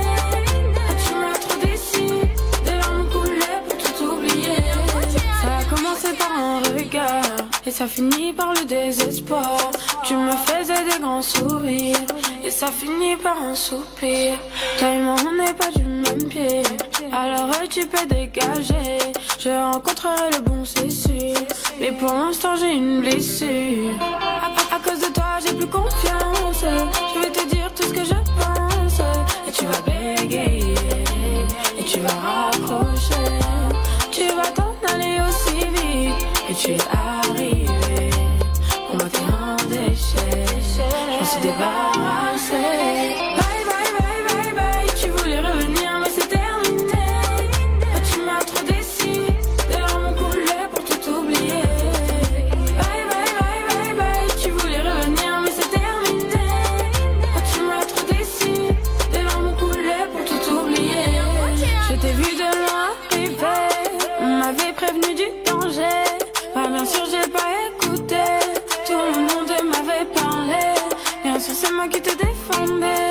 Tu m'as trop déçu. Les larmes ont coulé pour tout oublier. Ça a commencé par un regard et ça finit par le désespoir. Tu me faisais des grands sourires et ça finit par un soupir. Toi et moi on n'est pas du même pied, alors tu peux dégager. Je rencontrerai le bon, c'est sûr, mais pour l'instant j'ai une blessure. À cause de toi j'ai plus confiance. Je vais te dire tout ce que je pense et tu vas bégayer et tu vas raccrocher. Tu vas t'en aller aussi vite et tu es arrivé. Pour moi t'es un déchet, je m'en suis débarrassée. Bye bye bye bye bye. Tu voulais revenir mais c'est terminé. Tu m'as trop déçu. Les larmes ont coulé pour tout oublier. Bye bye bye bye bye. Tu voulais revenir mais c'est terminé. Tu m'as trop déçu. Les larmes ont coulé pour tout oublier. Je t'ai vu de loin arriver. On m'avait prévenu du danger. Bah bien sûr j'ai pas écouté. Tout le monde m'avait parlé. Bien sûr c'est moi qui te défendais.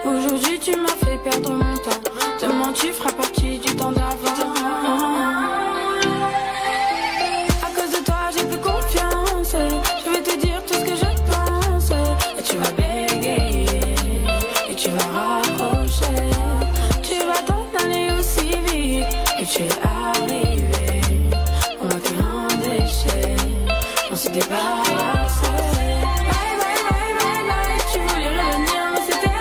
Aujourd'hui tu m'as fait perdre mon temps. Demain tu feras partie du temps d'avant. À cause de toi j'ai plus confiance. Je vais te dire tout ce que je pense. Et tu vas bégayer et tu vas raccrocher. Tu vas t'en aller aussi vite et tu es arrivé. Pour moi t'es un déchet. On s'est débarrassé. Bye bye bye bye bye. Tu voulais revenir mais c'était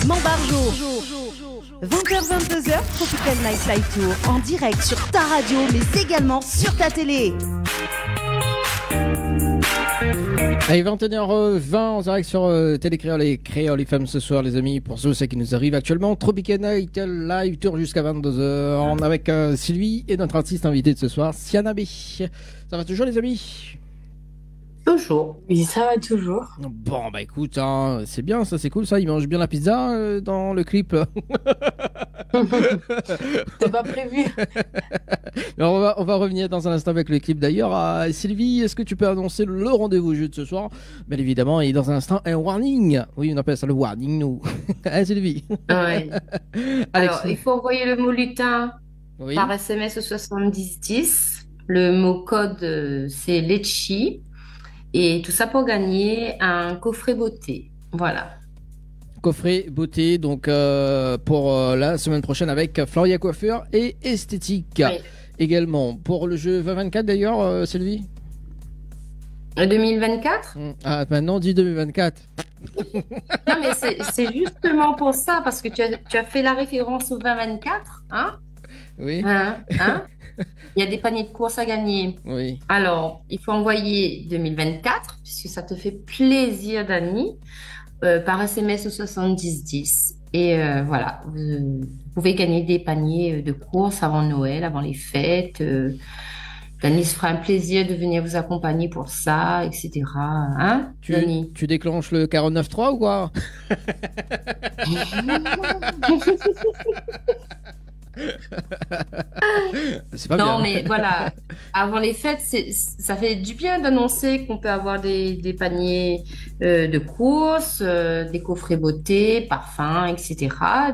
Mambarjo. 20h-22h, Tropical Night Live Tour en direct sur ta radio, mais également sur ta télé. Allez, 21h20 en direct sur Télé Créole et Créole FM ce soir, les amis. Pour ceux qui nous arrivent actuellement, Tropical Night Live Tour jusqu'à 22h avec Sylvie et notre artiste invité de ce soir, Siana B. Ça va toujours, les amis? Toujours. Oui, ça va toujours. Bon, bah écoute, hein, c'est bien, ça c'est cool, ça. Il mange bien la pizza dans le clip. T'as pas prévu. Alors, on va revenir dans un instant avec le clip d'ailleurs. Sylvie, est-ce que tu peux annoncer le rendez-vous jeu de ce soir? Bien évidemment, et dans un instant, un warning. Oui, on appelle ça le warning, nous. Hein, Sylvie? Ouais. Alors, il faut envoyer le mot lutin par SMS au 7010. Le mot code, c'est Letchi. Et tout ça pour gagner un coffret beauté. Voilà. Coffret beauté, donc pour la semaine prochaine avec Floria Coiffure et Esthétique. Oui. Également. Pour le jeu 2024 d'ailleurs, Sylvie? 2024? Ah, maintenant, dis 2024. Non, mais c'est justement pour ça, parce que tu as fait la référence au 2024, hein? Oui. Hein? Il y a des paniers de courses à gagner. Oui. Alors, il faut envoyer 2024, puisque ça te fait plaisir, Dani, par SMS au 7010. Et voilà, vous pouvez gagner des paniers de courses avant Noël, avant les fêtes. Dani se fera un plaisir de venir vous accompagner pour ça, etc. Hein, Dani? Tu déclenches le 49.3 ou quoi? C'est pas non, bien. Mais voilà, avant les fêtes, ça fait du bien d'annoncer qu'on peut avoir des paniers de courses, des coffrets beauté, parfums, etc.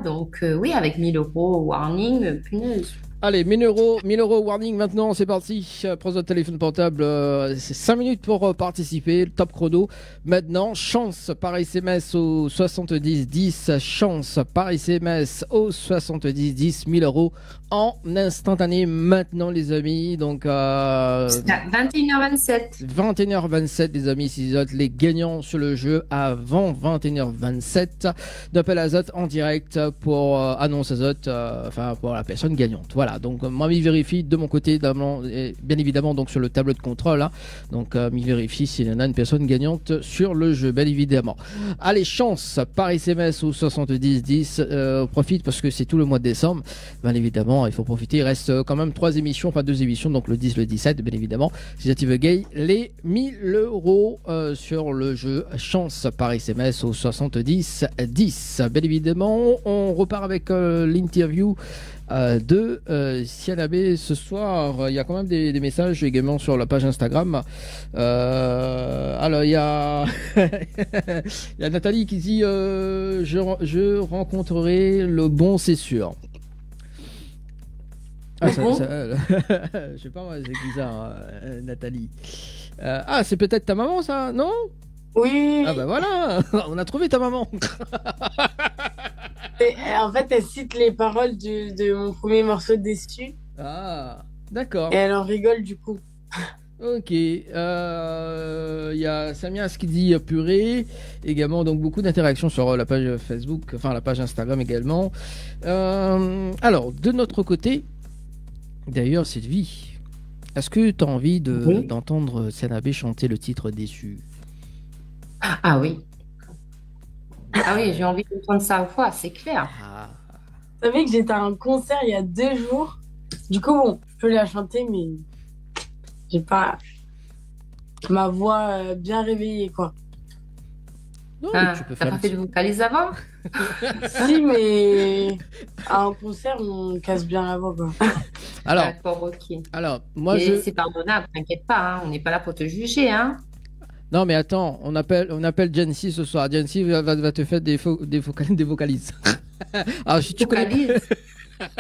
Donc, oui, avec 1000 € warning, punaise. Allez, 1000 € warning maintenant, c'est parti. Prends votre téléphone portable, c'est 5 minutes pour participer, top chrono. Maintenant, chance par SMS au 7010, chance par SMS au 7010, 1000 € en instantané maintenant, les amis. Donc, 21h27. 21h27, les amis, si vous êtes les gagnants sur le jeu avant 21h27 d'Appel Azot en direct pour annonce Azot, enfin pour la personne gagnante. Voilà. Donc moi m'y vérifie de mon côté bien évidemment donc sur le tableau de contrôle hein. Donc m'y vérifie s'il y en a une personne gagnante sur le jeu bien évidemment. Allez, chance par SMS au 7010, profite parce que c'est tout le mois de décembre bien évidemment, il faut profiter, il reste quand même 2 émissions, donc le 10, le 17 bien évidemment. Si tu veux gagner les 1000 € sur le jeu chance par SMS au 7010 bien évidemment. On repart avec l'interview de Siana B ce soir. Il y a quand même des messages également sur la page Instagram. Alors il y a il y a Nathalie qui dit je rencontrerai le bon, c'est sûr. Ah, je sais pas moi, c'est qui ça, Nathalie? Ah, c'est peut-être ta maman, ça, non? Oui. Ah bah voilà, on a trouvé ta maman. En fait, elle cite les paroles de mon premier morceau Déçu. Ah, d'accord. Et elle en rigole du coup. Ok. Il y a Samias qui dit purée. Également, donc beaucoup d'interactions sur la page Facebook, enfin la page Instagram également. Alors, de notre côté, d'ailleurs, Sylvie, est-ce que tu as envie d'entendre Siana B chanter le titre Déçu? Ah oui. Ah oui, j'ai envie d'entendre ça une fois, c'est clair. Vous savez que j'étais à un concert il y a 2 jours. Du coup, bon, je peux la chanter, mais j'ai pas ma voix bien réveillée, quoi. Non, tu peux t'as pas fait de vocalise avant? Si, mais à un concert, on casse bien la voix, quoi. Alors, d'accord, ok. Alors, moi, c'est pardonnable, t'inquiète pas, hein, on n'est pas là pour te juger, hein. Non, mais attends, on appelle Jency ce soir. Jency va te faire des vocalises. Alors, si tu vocalise.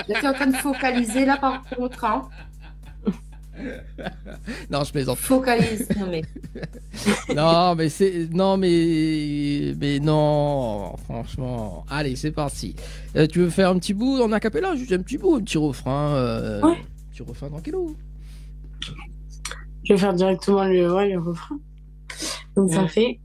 Je suis en train de focaliser là par contre. Hein. Non, je plaisante. Focalise, non mais. mais non, franchement. Allez, c'est parti. Tu veux faire un petit bout en acapella, juste un petit bout, un petit refrain. Ouais. Petit refrain tranquillou. Je vais faire directement le refrain. Donc ça fait.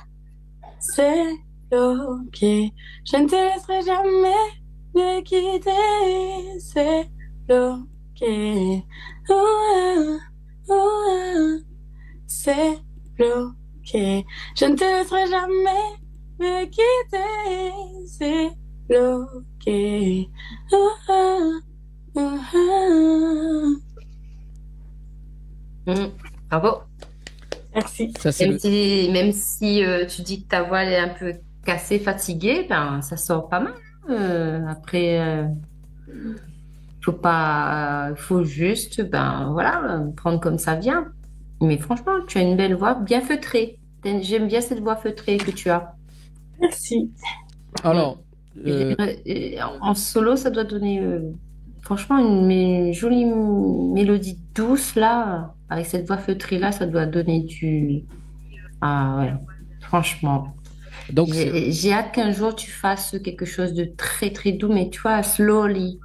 C'est bloqué. Je ne te laisserai jamais me quitter, c'est bloqué. Oh, oh, oh, c'est bloqué. Je ne te laisserai jamais me quitter, c'est bloqué. Oh, oh, oh, oh. Bravo. Merci. Ça, c'est Même si tu dis que ta voix elle est un peu cassée, fatiguée, ben, ça sort pas mal. Après, faut juste, ben voilà, prendre comme ça vient. Mais franchement, tu as une belle voix bien feutrée. J'aime bien cette voix feutrée que tu as. Merci. Alors, en solo, ça doit donner franchement une jolie mélodie douce là, avec cette voix feutrée là, ça doit donner du. Ah ouais, franchement. donc, J'ai hâte qu'un jour tu fasses quelque chose de très très doux, mais tu vois, slowly.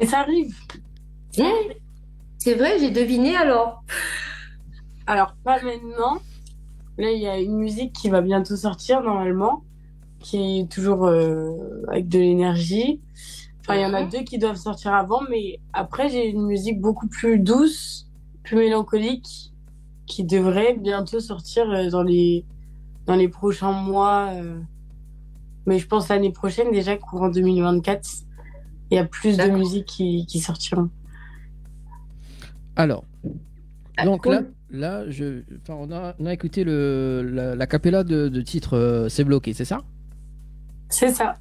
Mais ça arrive. C'est vrai, j'ai deviné alors. Alors, pas maintenant. Là, il y a une musique qui va bientôt sortir, normalement, qui est toujours avec de l'énergie. Enfin, il y en a deux qui doivent sortir avant, mais après, j'ai une musique beaucoup plus douce, plus mélancolique, qui devrait bientôt sortir dans les prochains mois. Mais je pense l'année prochaine, déjà, courant 2024, il y a plus de musiques qui sortiront. Alors, donc cool. là, on a écouté la cappella de titre C'est bloqué, c'est ça? C'est ça.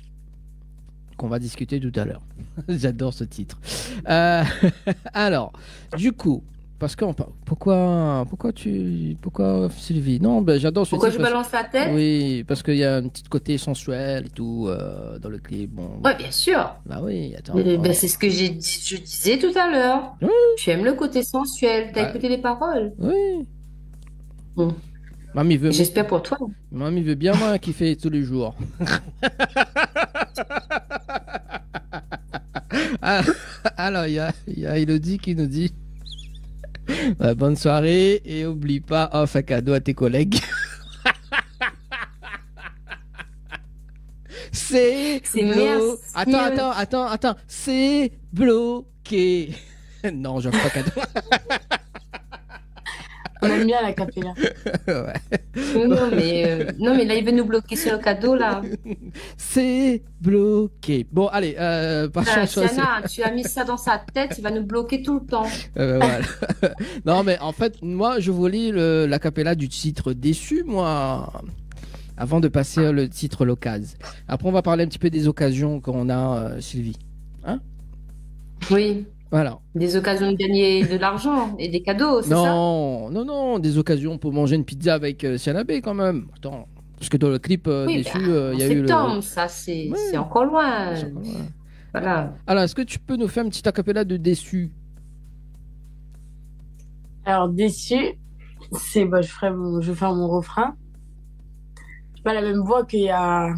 Qu'on va discuter tout à l'heure. J'adore ce titre. Alors, du coup, parce qu'on parle. Pourquoi Sylvie? Non, ben j'adore ce Pourquoi titre. je balance la tête? Oui, parce qu'il y a un petit côté sensuel et tout dans le clip. Bon. Ouais, bien sûr. Bah oui, attends. Ben, c'est ce que je disais tout à l'heure. Oui. Tu aimes le côté sensuel. T'as écouté les paroles? Oui. Bon. Mamie veut. J'espère pour toi. Mamie veut bien moi kiffer tous les jours. Alors, il y a Elodie qui nous dit bonne soirée et oublie pas, offre un cadeau à tes collègues. C'est Attends. C'est bloqué. Non, j'offre pas cadeau. On aime bien la cappella. Ouais. Non, mais là, il veut nous bloquer sur le cadeau, là. C'est bloqué. Bon, allez, passons sur Sienna, tu as mis ça dans sa tête, il va nous bloquer tout le temps. Voilà. Non, mais en fait, moi, je voulais la cappella du titre Déçu, moi, avant de passer le titre l'occasion. Après, on va parler un petit peu des occasions qu'on a, Sylvie. Hein? Oui. Voilà. Des occasions de gagner de l'argent et des cadeaux, c'est ça? Non, des occasions pour manger une pizza avec Sienna B quand même. Attends, parce que dans le clip Déçu, il y a eu le... septembre, ça, c'est encore loin. Voilà. Alors, est-ce que tu peux nous faire un petit acapella de Déçu? Alors, Déçu, c'est... Bah, je vais faire mon refrain. J'ai pas la même voix qu'il y a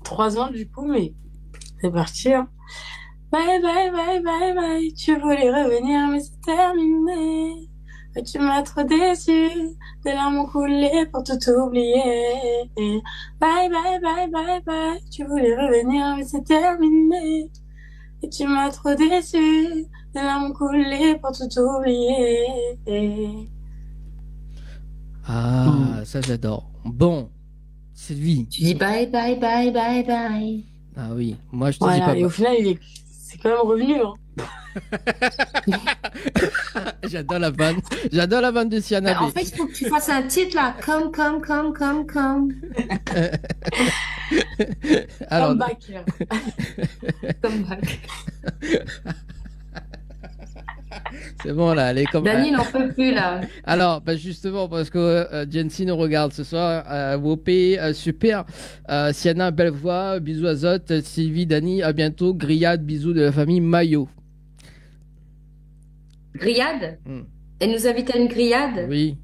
3 ans, du coup, mais c'est parti, hein. Bye, bye, bye, bye, bye. Tu voulais revenir, mais c'est terminé. Tu m'as trop déçu. Des larmes ont coulé pour tout oublier. Bye, bye, bye, bye, bye. Tu voulais revenir, mais c'est terminé. Et tu m'as trop déçu. Des larmes ont coulé pour tout oublier. Ah, ça j'adore. Bon, Sylvie. Tu dis bye, bye, bye, bye, bye. Ah oui, moi je te Voilà, dis pas. et au final, c'est quand même revenu. Hein. J'adore la vanne. J'adore la vanne de Sienna B. En fait, il faut que tu fasses un titre là. Come. Alors... Come back. Come back. C'est bon là, allez comme. Dany n'en peut plus là. Alors, bah justement, parce que Jency nous regarde ce soir. Wopé, super. Sienna, belle voix. Bisous à Zot. Sylvie, Dany, à bientôt. Grillade, bisous de la famille Maillot. Grillade? Elle nous invite à une grillade? Oui.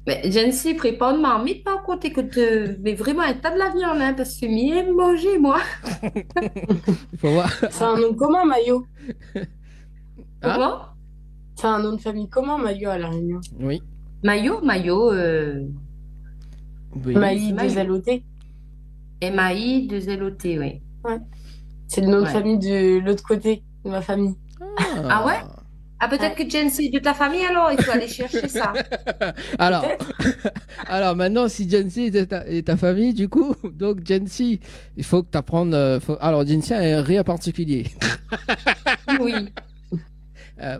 Mais Jency, prépare une marmite par contre, écoute, mais vraiment un tas de la viande, hein, parce que m'y ai mangé, moi. Il faut voir. C'est un nom commun, Maillot. Comment? C'est un nom de famille commun, Maillot, à La Réunion. Oui. Maillot, Oui. Maï, 2 LOT. MAI, 2 LOT, oui. Ouais. C'est le nom de Ouais. famille de l'autre côté de ma famille. Ah ouais? Ah, peut-être que Jen, c'est de ta famille, alors il faut aller chercher ça. Alors, Peut-être. alors maintenant, si Jency est ta famille, du coup, donc Jency, il faut que tu apprennes. Alors, Jency a un rire particulier. Oui.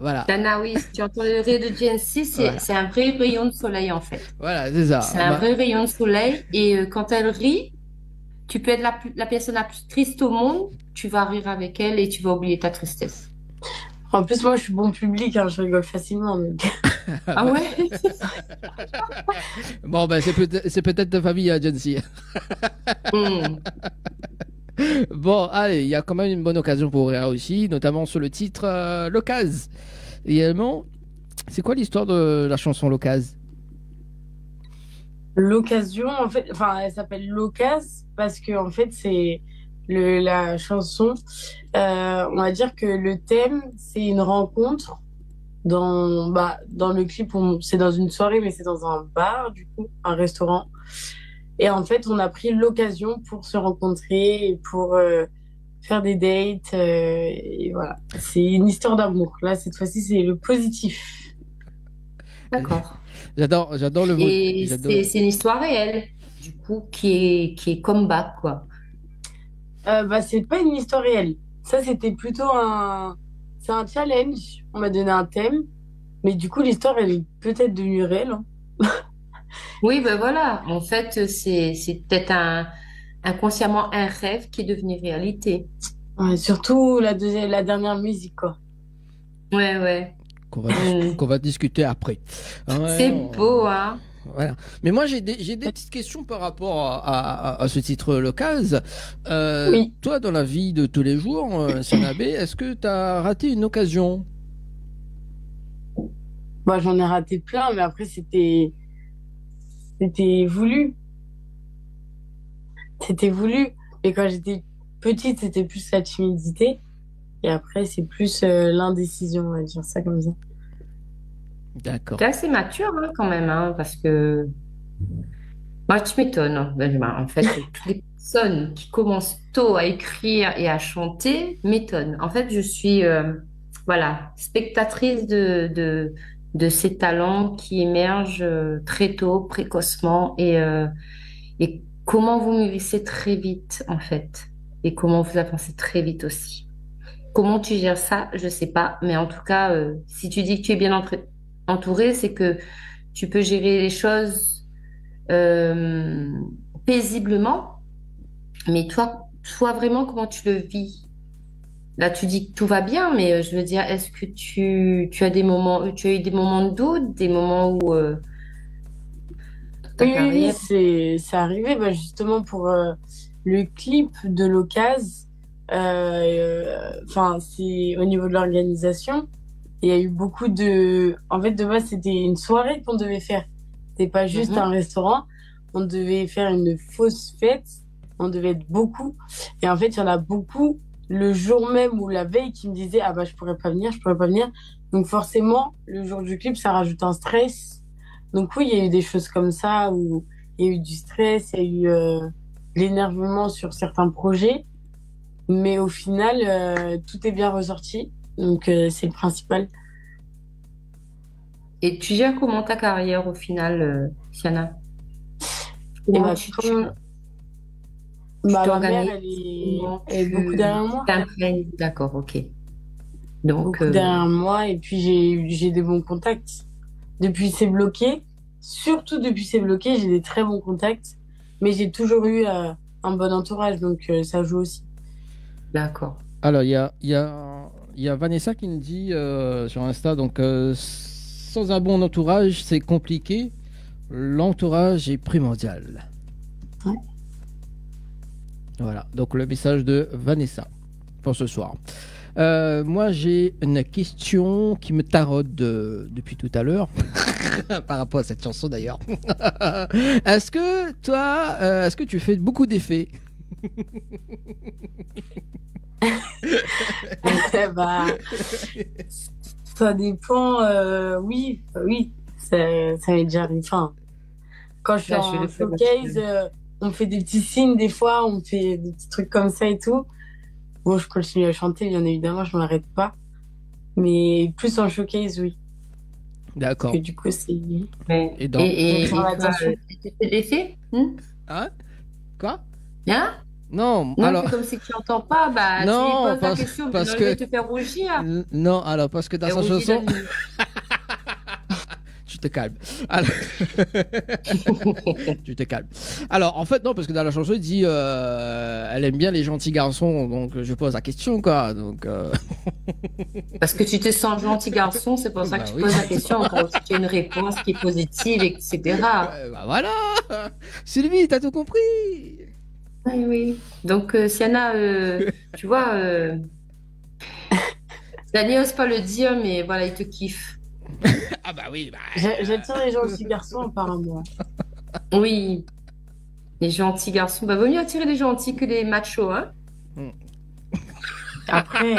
Voilà. Dana, oui, si tu entends le rire de Jen, Voilà. c'est un vrai rayon de soleil, en fait. Voilà, c'est ça. C'est un vrai rayon de soleil. Et quand elle rit, tu peux être la personne la plus triste au monde, tu vas rire avec elle et tu vas oublier ta tristesse. En plus, moi, je suis bon public, hein, je rigole facilement. Donc... Ah ouais? Bon, ben, c'est peut-être ta famille, Jency. Hmm. Bon, allez, il y a quand même une bonne occasion pour rire aussi, notamment sur le titre L'Ocase. Également, c'est quoi l'histoire de la chanson L'Ocase? L'occasion, en fait, enfin, elle s'appelle L'Ocase parce que, en fait, c'est la chanson. On va dire que le thème, c'est une rencontre dans le clip, c'est dans une soirée, mais c'est dans un bar, du coup, un restaurant. Et en fait, on a pris l'occasion pour se rencontrer et pour faire des dates. Et voilà, c'est une histoire d'amour. Là, cette fois-ci, c'est le positif. D'accord. J'adore le mot. Et c'est une histoire réelle, du coup, qui est comeback, quoi. C'est pas une histoire réelle. Ça, c'était plutôt c'est un challenge. On m'a donné un thème, mais du coup, l'histoire, elle est peut-être devenue réelle, hein. Oui, ben voilà. En fait, c'est peut-être inconsciemment un rêve qui est devenu réalité. Ouais, surtout la dernière musique, quoi. Ouais, ouais. Qu'on va discuter après. Ouais, C'est beau, hein? Voilà. Mais moi, j'ai des petites questions par rapport à ce titre L'Ocase. Oui. Toi, dans la vie de tous les jours, Sianabé, est-ce que tu as raté une occasion? Bah, j'en ai raté plein, mais après, c'était voulu. C'était voulu. Et quand j'étais petite, c'était plus la timidité. Et après, c'est plus l'indécision, on va dire ça comme ça. D'accord. T'es assez mature, hein, quand même, hein, parce que moi, tu m'étonnes, hein. En fait, toutes les personnes qui commencent tôt à écrire et à chanter m'étonnent. En fait, je suis voilà, spectatrice de ces talents qui émergent très tôt, précocement, et comment vous mûrissez très vite, en fait, et comment vous avancez très vite aussi. Comment tu gères ça, je sais pas, mais en tout cas, si tu dis que tu es bien entouré, c'est que tu peux gérer les choses paisiblement. Mais toi vraiment, comment tu le vis? Là, tu dis que tout va bien, mais je veux dire, est-ce que tu as tu as eu des moments de doute, des moments où ta Oui, carrière... c'est arrivé, bah, justement pour le clip de l'Ocase. Enfin, c'est au niveau de l'organisation. Il y a eu beaucoup En fait, de base, c'était une soirée qu'on devait faire. C'était pas juste un restaurant. On devait faire une fausse fête. On devait être beaucoup. Et en fait, il y en a beaucoup le jour même ou la veille qui me disaient « Ah bah, je pourrais pas venir, je pourrais pas venir. » Donc forcément, le jour du clip, ça rajoute un stress. Donc oui, il y a eu des choses comme ça où il y a eu du stress, il y a eu l'énervement sur certains projets. Mais au final, tout est bien ressorti. Donc, c'est le principal. Et tu gères comment ta carrière au final, Siana? Et Comment bah, tu ma mère, t'organises? elle est beaucoup derrière moi. T'imprègnes? D'accord, ok. Donc, Beaucoup derrière moi. Et puis, j'ai des bons contacts. Depuis C'est bloqué, surtout depuis C'est bloqué, j'ai des très bons contacts. Mais j'ai toujours eu un bon entourage. Donc, ça joue aussi. d'accord. Alors, il y a Vanessa qui me dit sur Insta, donc sans un bon entourage, c'est compliqué. L'entourage est primordial. Ouais. Voilà, donc le message de Vanessa pour ce soir. Moi, j'ai une question qui me taraude depuis tout à l'heure, par rapport à cette chanson d'ailleurs. Est-ce que tu fais beaucoup d'effets? Bah, ça dépend. Oui, ça m'est déjà arrivé. Enfin, quand je suis en showcase, on fait des petits signes des fois, on fait des petits trucs comme ça et tout. Bon, je continue à chanter, bien évidemment, je m'arrête pas. Mais plus en showcase, oui. D'accord. Parce que du coup, c'est... Et donc... tu fais l'effet Hein? Quoi? Hein? Non, non, alors... comme c'est que tu n'entends pas, bah, non, tu lui poses la question, parce que... te faire rougir. Non, alors, parce que dans sa chanson... Tu te calmes. Alors... tu te calmes. Alors, en fait, non, parce que dans la chanson, il dit elle aime bien les gentils garçons, donc je pose la question, quoi. Donc, Parce que tu te sens gentil garçon, c'est pour ça que tu poses la question, quand tu as une réponse qui est positive, etc. Bah voilà. Sylvie, t'as tout compris. Oui, oui. Donc, Sienna, tu vois, Dani n'ose pas le dire, mais voilà, il te kiffe. Ah bah oui. Bah... J'attire les gentils garçons, apparemment. Oui. Les gentils garçons. Bah, vaut mieux attirer les gentils que les machos, hein. Après,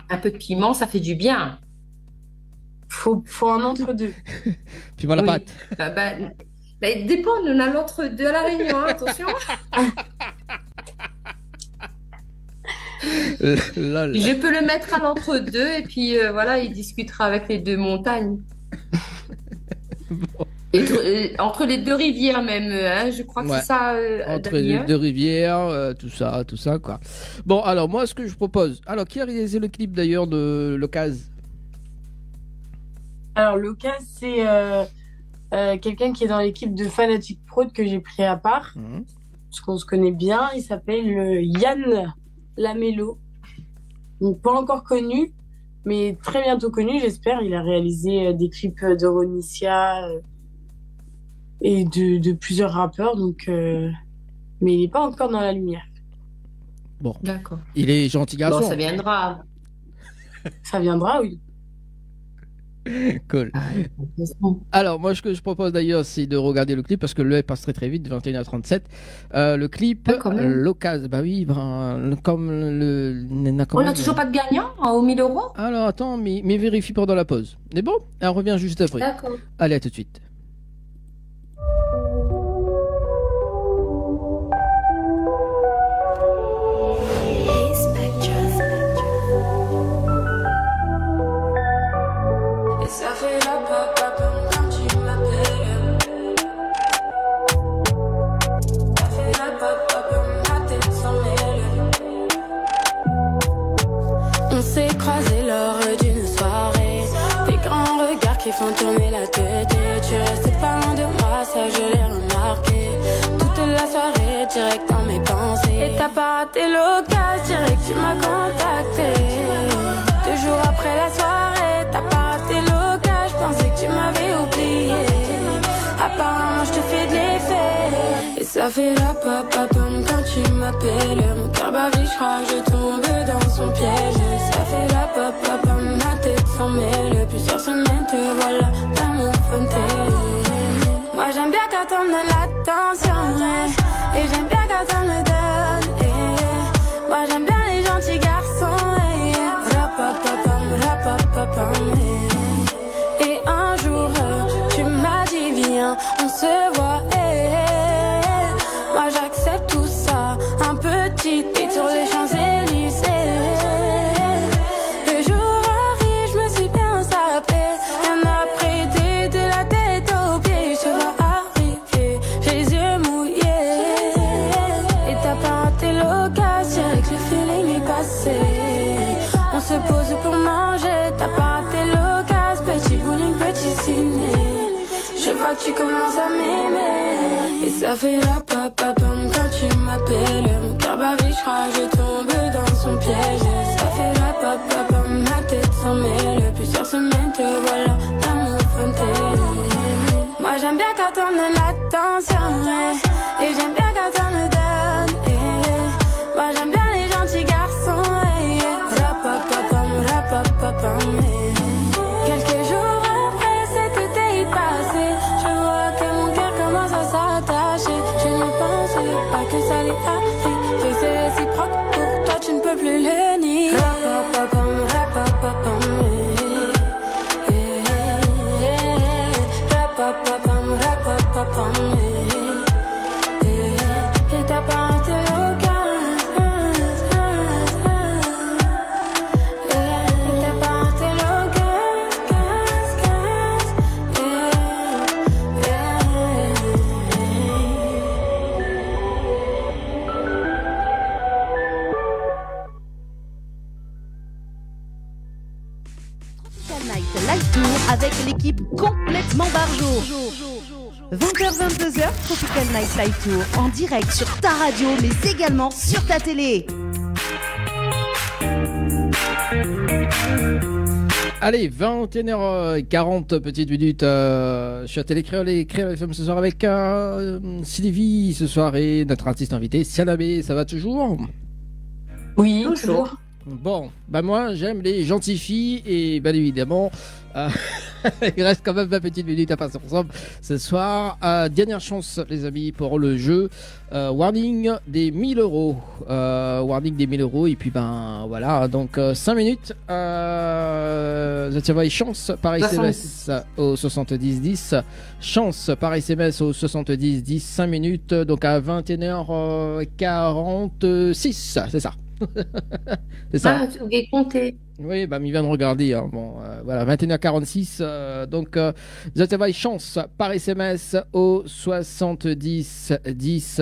un peu de piment, ça fait du bien. Faut un entre-deux. Piment à la pâte. Bah, il dépend, on a l'entre-deux à la Réunion, hein, attention. Je peux le mettre à l'entre-deux et puis voilà, il discutera avec les deux montagnes. Bon. Entre les deux rivières même, hein, je crois que c'est ça. Entre les deux rivières, tout ça quoi. Bon, alors moi ce que je propose, alors qui a réalisé le clip d'ailleurs de Locaz? Alors Locaz, c'est quelqu'un qui est dans l'équipe de Fanatic Prod que j'ai pris à part, parce qu'on se connaît bien. Il s'appelle Yann Lamello. Donc pas encore connu, mais très bientôt connu, j'espère. Il a réalisé des clips de Ronicia et de plusieurs rappeurs, donc mais il n'est pas encore dans la lumière. Bon, d'accord. Il est gentil garçon. Bon, ça viendra. Ça viendra, oui. Cool. Alors moi ce que je propose d'ailleurs c'est de regarder le clip parce que le passe très vite, 21h37. Le clip Locaz, bah oui, comme on n'a toujours pas de gagnant aux 1000 €. Alors attends, mais vérifie pendant la pause. Mais bon, on revient juste après. D'accord. Allez, à tout de suite. Ça fait la papa quand tu m'appelles. Ça fait la papa ma tête s'en mêle. On s'est croisés lors d'une soirée. Des grands regards qui font tourner la tête. Et tu restais pas loin de moi, ça je l'ai remarqué. Toute la soirée, direct dans mes pensées. Et t'as pas raté l'occasion, direct tu m'as contacté. 2 jours après la soirée, t'as pas raté l'occasion. Je pensais que tu m'avais oublié. Apparemment je te fais de l'effet. Et ça fait la papa-pam quand tu m'appelles. Mon cœur bavit, je crois que je tombe dans son piège. Ça fait la papa-pam, ma tête s'en mêle. Plusieurs semaines te voilà dans mon fauteuil. Moi j'aime bien quand on me donne l'attention, et j'aime bien quand on me donne. Moi j'aime bien les gentils garçons. Rapapapam, rapapapam. Et un jour, tu m'as dit viens, on se voit. Moi j'accepte tout ça, un petit détour les Champs-Élysées. Le jour arrive, je me suis bien sapée. Rien à prêter de la tête aux pieds. Je te vois arriver, j'ai les yeux mouillés. Et t'as pas raté l'occasion, avec le feeling est passé. On se pose pour manger, t'as pas raté l'occasion. Petit bowling, petit ciné. Je vois que tu commences à m'aimer. Et ça fait la papa-pam quand tu m'appelles. Mon cœur bavit, je crois que je tombe dans son piège. Ça fait la papa-pam, ma tête s'en mêle. Plusieurs semaines te voilà dans mon fauteuil. Moi j'aime bien quand on me donne l'attention, et j'aime bien quand on me donne. Moi j'aime bien les gentils garçons. Rapapapam, rapapapam. Quelques jours après cet été passé, je vois que mon cœur commence à s'attacher. Je ne pensais pas que ça allait arriver. C'est réciproque, pour toi tu ne peux plus le nier. Rapapapam, rapapapam. Rapapapam, rapapapam. Tropical Night Live Tour avec l'équipe complètement barjo. 20h-22h, Tropical Night Live Tour en direct sur ta radio, mais également sur ta télé. Allez, 21h40, petites minutes. Je suis à Télécréole et Créole FM ce soir avec Sylvie ce soir et notre artiste invité, Sianabé. Ça va toujours? Oui, toujours. Bon, bah moi j'aime les gentilles filles et bien évidemment il reste quand même 20 petites minutes à passer ensemble ce soir. Dernière chance les amis pour le jeu Warning des 1000 euros. Warning des 1000 euros et puis ben voilà donc 5 minutes. Chance par SMS au 7010. Chance par SMS au 7010. 5 minutes donc à 21h46 c'est ça. C'est ça. Ah, tu veux compter. Oui, bah, il vient de regarder. Hein. Bon, voilà, 21h46. Donc, chance par SMS au 7010,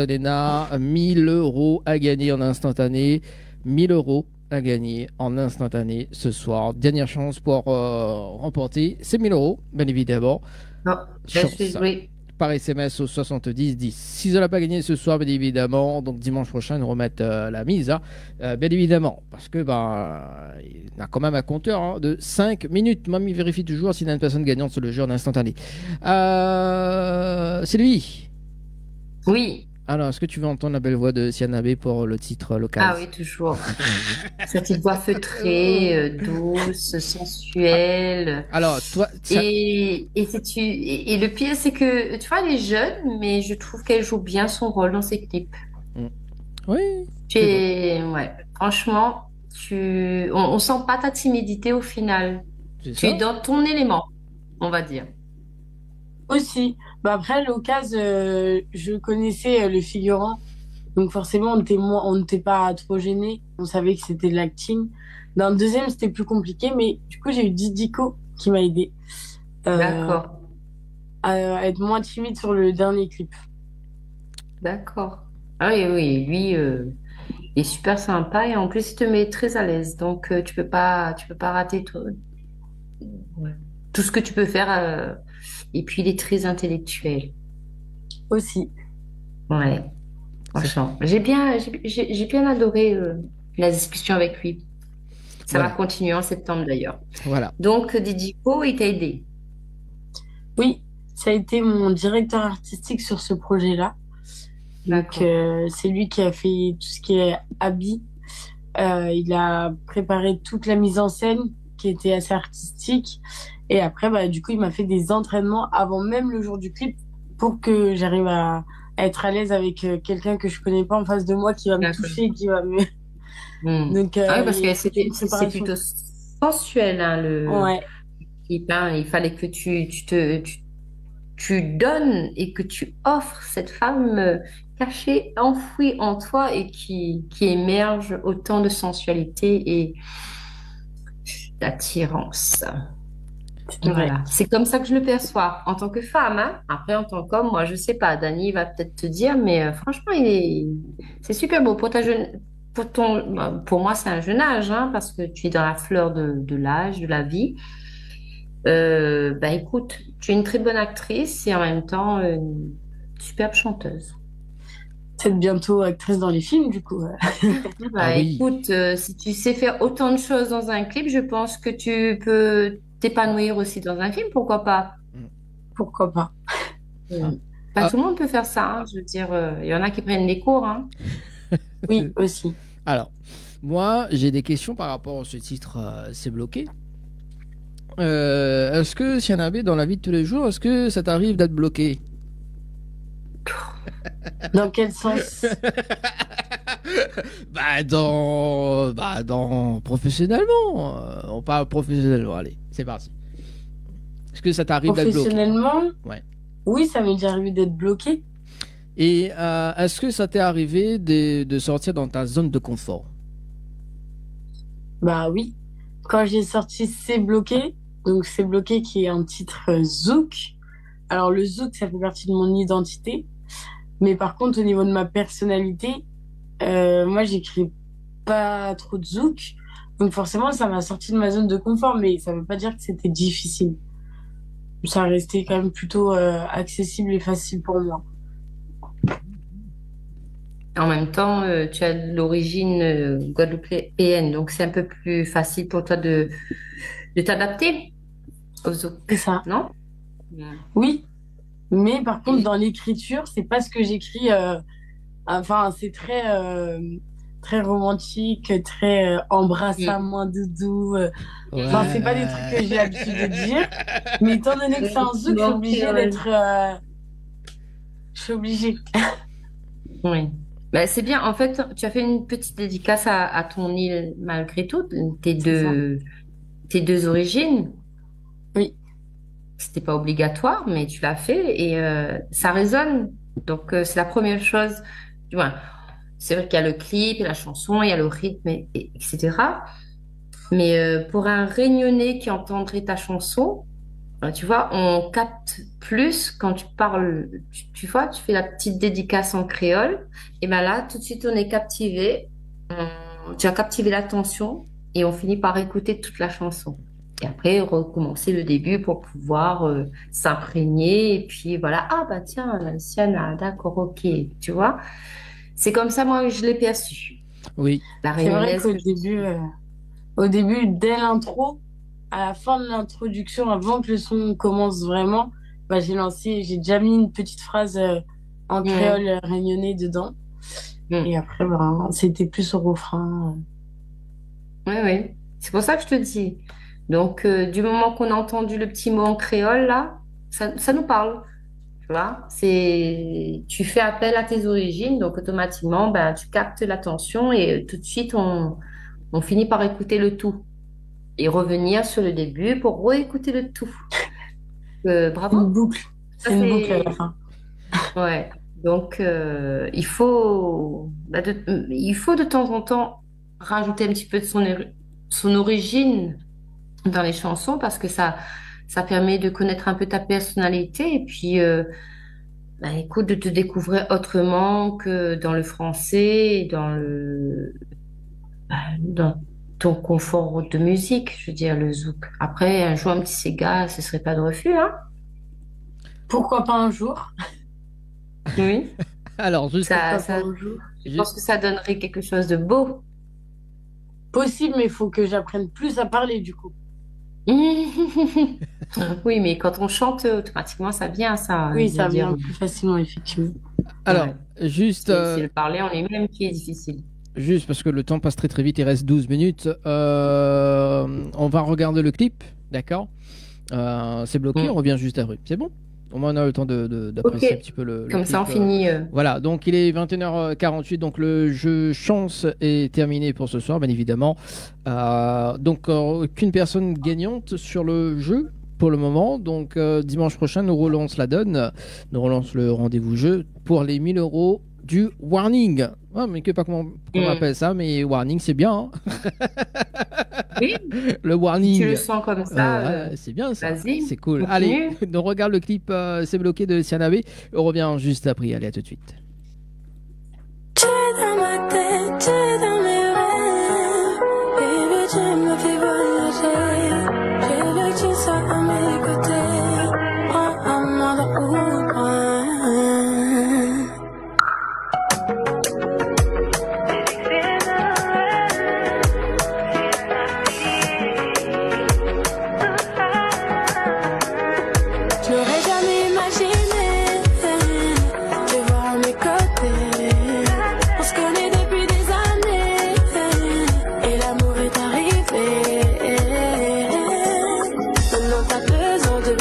Léna. 1000 euros à gagner en instantané. 1000 euros à gagner en instantané ce soir. Dernière chance pour remporter ces 1000 euros, bien évidemment. Non, oui. Par SMS au 7010. Si vous n'avez pas gagné ce soir, bien évidemment, donc dimanche prochain, nous remettre la mise, hein, bien évidemment, parce que il y a quand même un compteur hein, de 5 minutes. Mamie vérifie toujours s'il y a une personne gagnante sur le jeu en instantané. C'est lui. Oui. Alors, est-ce que tu veux entendre la belle voix de Sianabé pour le titre local? Ah oui, toujours. Cette petite voix feutrée, douce, sensuelle. Alors, toi... Et le pire, c'est que, tu vois, elle est jeune, mais je trouve qu'elle joue bien son rôle dans ses clips. Oui. Ouais. Franchement, on sent pas ta timidité au final. Tu es dans ton élément, on va dire. Aussi. Bah après, à l'occasion, je connaissais le figurant. Donc forcément, on n'était pas trop gênés. On savait que c'était de l'acting. Dans le deuxième, c'était plus compliqué. Mais du coup, j'ai eu Didico qui m'a aidé. D'accord. À être moins timide sur le dernier clip. D'accord. Ah oui, lui, il est super sympa et en plus, il te met très à l'aise. Donc, tu peux pas rater tout ce que tu peux faire. Et puis, il est très intellectuel. Aussi. Ouais. Franchement. J'ai bien adoré la discussion avec lui. Ça va continuer en septembre d'ailleurs. Voilà. Donc, Didico, il t'a aidé. Oui, ça a été mon directeur artistique sur ce projet-là. Donc, c'est lui qui a fait tout ce qui est habits. Il a préparé toute la mise en scène qui était assez artistique. Et après, du coup, il m'a fait des entraînements avant même le jour du clip pour que j'arrive à être à l'aise avec quelqu'un que je connais pas en face de moi qui va me toucher et qui va me... Donc, oui, parce que c'est plutôt sensuel, hein, ouais. clip, hein. Il fallait que tu donnes et que tu offres cette femme cachée, enfouie en toi et qui émerge autant de sensualité et d'attirance. Voilà. C'est comme ça que je le perçois en tant que femme. Hein. Après, en tant qu'homme, moi, je sais pas. Dany va peut-être te dire, mais franchement, c'est super beau pour ta jeune. Pour moi, c'est un jeune âge, hein, parce que tu es dans la fleur de l'âge, de la vie. Écoute, tu es une très bonne actrice et en même temps une superbe chanteuse. Peut-être bientôt actrice dans les films, du coup. Oui. Écoute, si tu sais faire autant de choses dans un clip, je pense que tu peux t'épanouir aussi dans un film, pourquoi pas? Pourquoi pas? Pas tout le monde peut faire ça, hein. Je veux dire, il y en a qui prennent des cours, hein. Oui, aussi. Alors, moi, j'ai des questions par rapport à ce titre, c'est bloqué. Est-ce que Sianabé, dans la vie de tous les jours, est-ce que ça t'arrive d'être bloqué? Dans quel sens? dans professionnellement. On parle professionnellement. Allez, c'est parti. Est-ce que ça t'arrive d'être bloqué? Professionnellement? Ouais. Oui, ça m'est déjà arrivé d'être bloqué. Et est-ce que ça t'est arrivé de sortir dans ta zone de confort? Bah oui. Quand j'ai sorti C'est bloqué, donc C'est bloqué qui est un titre zouk. Alors le zouk, ça fait partie de mon identité. Mais par contre, au niveau de ma personnalité, moi, j'écris pas trop de zouk. Donc forcément, ça m'a sorti de ma zone de confort, mais ça veut pas dire que c'était difficile. Ça restait quand même plutôt accessible et facile pour moi. En même temps, tu as l'origine guadeloupéenne, donc c'est un peu plus facile pour toi de t'adapter aux zouk. C'est ça. Non? Oui, mais par contre, dans l'écriture, c'est pas ce que j'écris. Enfin, c'est très, très romantique, très embrasse à moi, doudou. Enfin, c'est pas des trucs que j'ai l'habitude de dire. Mais étant donné que c'est un zouk, je suis obligée d'être. Je suis obligée. Oui. Bah, c'est bien. En fait, tu as fait une petite dédicace à ton île malgré tout, tes deux origines. Oui. C'était pas obligatoire, mais tu l'as fait et ça résonne. Donc, c'est la première chose. Ouais. C'est vrai qu'il y a le clip, et la chanson, il y a le rythme, etc. Mais pour un Réunionnais qui entendrait ta chanson, tu vois, on capte plus quand tu parles, tu vois, tu fais la petite dédicace en créole, et ben là, tout de suite, on est captivé, tu as captivé l'attention, et on finit par écouter toute la chanson. Et après, recommencer le début pour pouvoir s'imprégner, et puis voilà, ah bah tiens, Siana, d'accord, ok, tu vois. C'est comme ça, moi, je l'ai perçu. Oui. C'est vrai qu'au début, dès l'intro, à la fin de l'introduction, avant que le son commence vraiment, bah, j'ai déjà mis une petite phrase en créole réunionnais dedans. Et après, bah, c'était plus au refrain. Oui. C'est pour ça que je te dis. Donc, du moment qu'on a entendu le petit mot en créole, là, ça nous parle. Tu vois, tu fais appel à tes origines, donc automatiquement, ben, tu captes l'attention et tout de suite, on finit par écouter le tout et revenir sur le début pour réécouter le tout. Bravo. Une boucle. C'est une boucle à la fin. Ouais. Donc, il faut de temps en temps rajouter un petit peu de son origine dans les chansons parce que ça permet de connaître un peu ta personnalité et puis, écoute, de te découvrir autrement que dans le français et dans ton confort de musique, je veux dire, le zouk. Après, un jour, un petit Sega, ce serait pas de refus, hein? Pourquoi pas un jour? Oui. Alors, juste je pense que ça donnerait quelque chose de beau. Possible, mais il faut que j'apprenne plus à parler, du coup. Oui, mais quand on chante, automatiquement, ça vient, ça. Oui, ça vient plus facilement, effectivement. Alors, juste... C'est le parler en lui-même qui est difficile. Juste parce que le temps passe très très vite, il reste 12 minutes. On va regarder le clip, d'accord? C'est bloqué, on revient juste après. C'est bon? Au moins on a le temps d'apprécier un petit peu le Comme clip. ça on finit. Voilà, donc il est 21h48, donc le jeu chance est terminé pour ce soir, bien évidemment. Donc aucune personne gagnante sur le jeu pour le moment. Donc dimanche prochain, nous relance la donne, nous relance le rendez-vous jeu pour les 1000 € du warning. Ouais, mais que pas comment on appelle ça, mais warning c'est bien. Hein. Oui. Le warning. Tu le sens comme ça. C'est bien ça. Vas-y. C'est cool. Continue. Allez, on regarde le clip C'est bloqué de Sianabe. On revient juste après. Allez, à tout de suite. Tu es dans ma tête, tu es dans mes rêves. Baby, tu me fais voyager. Je veux que tu sois à mes côtés. Prends-moi dans où loin. T'as besoin de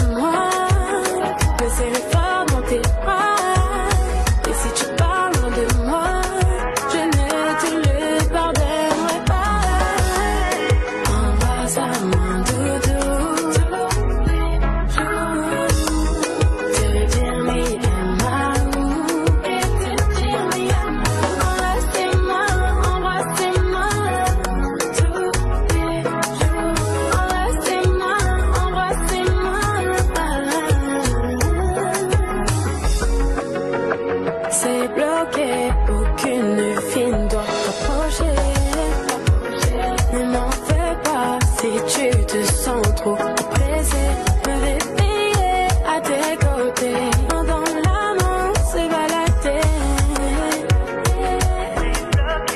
trop pressé, me réveiller à tes côtés. Dans la main, c'est balader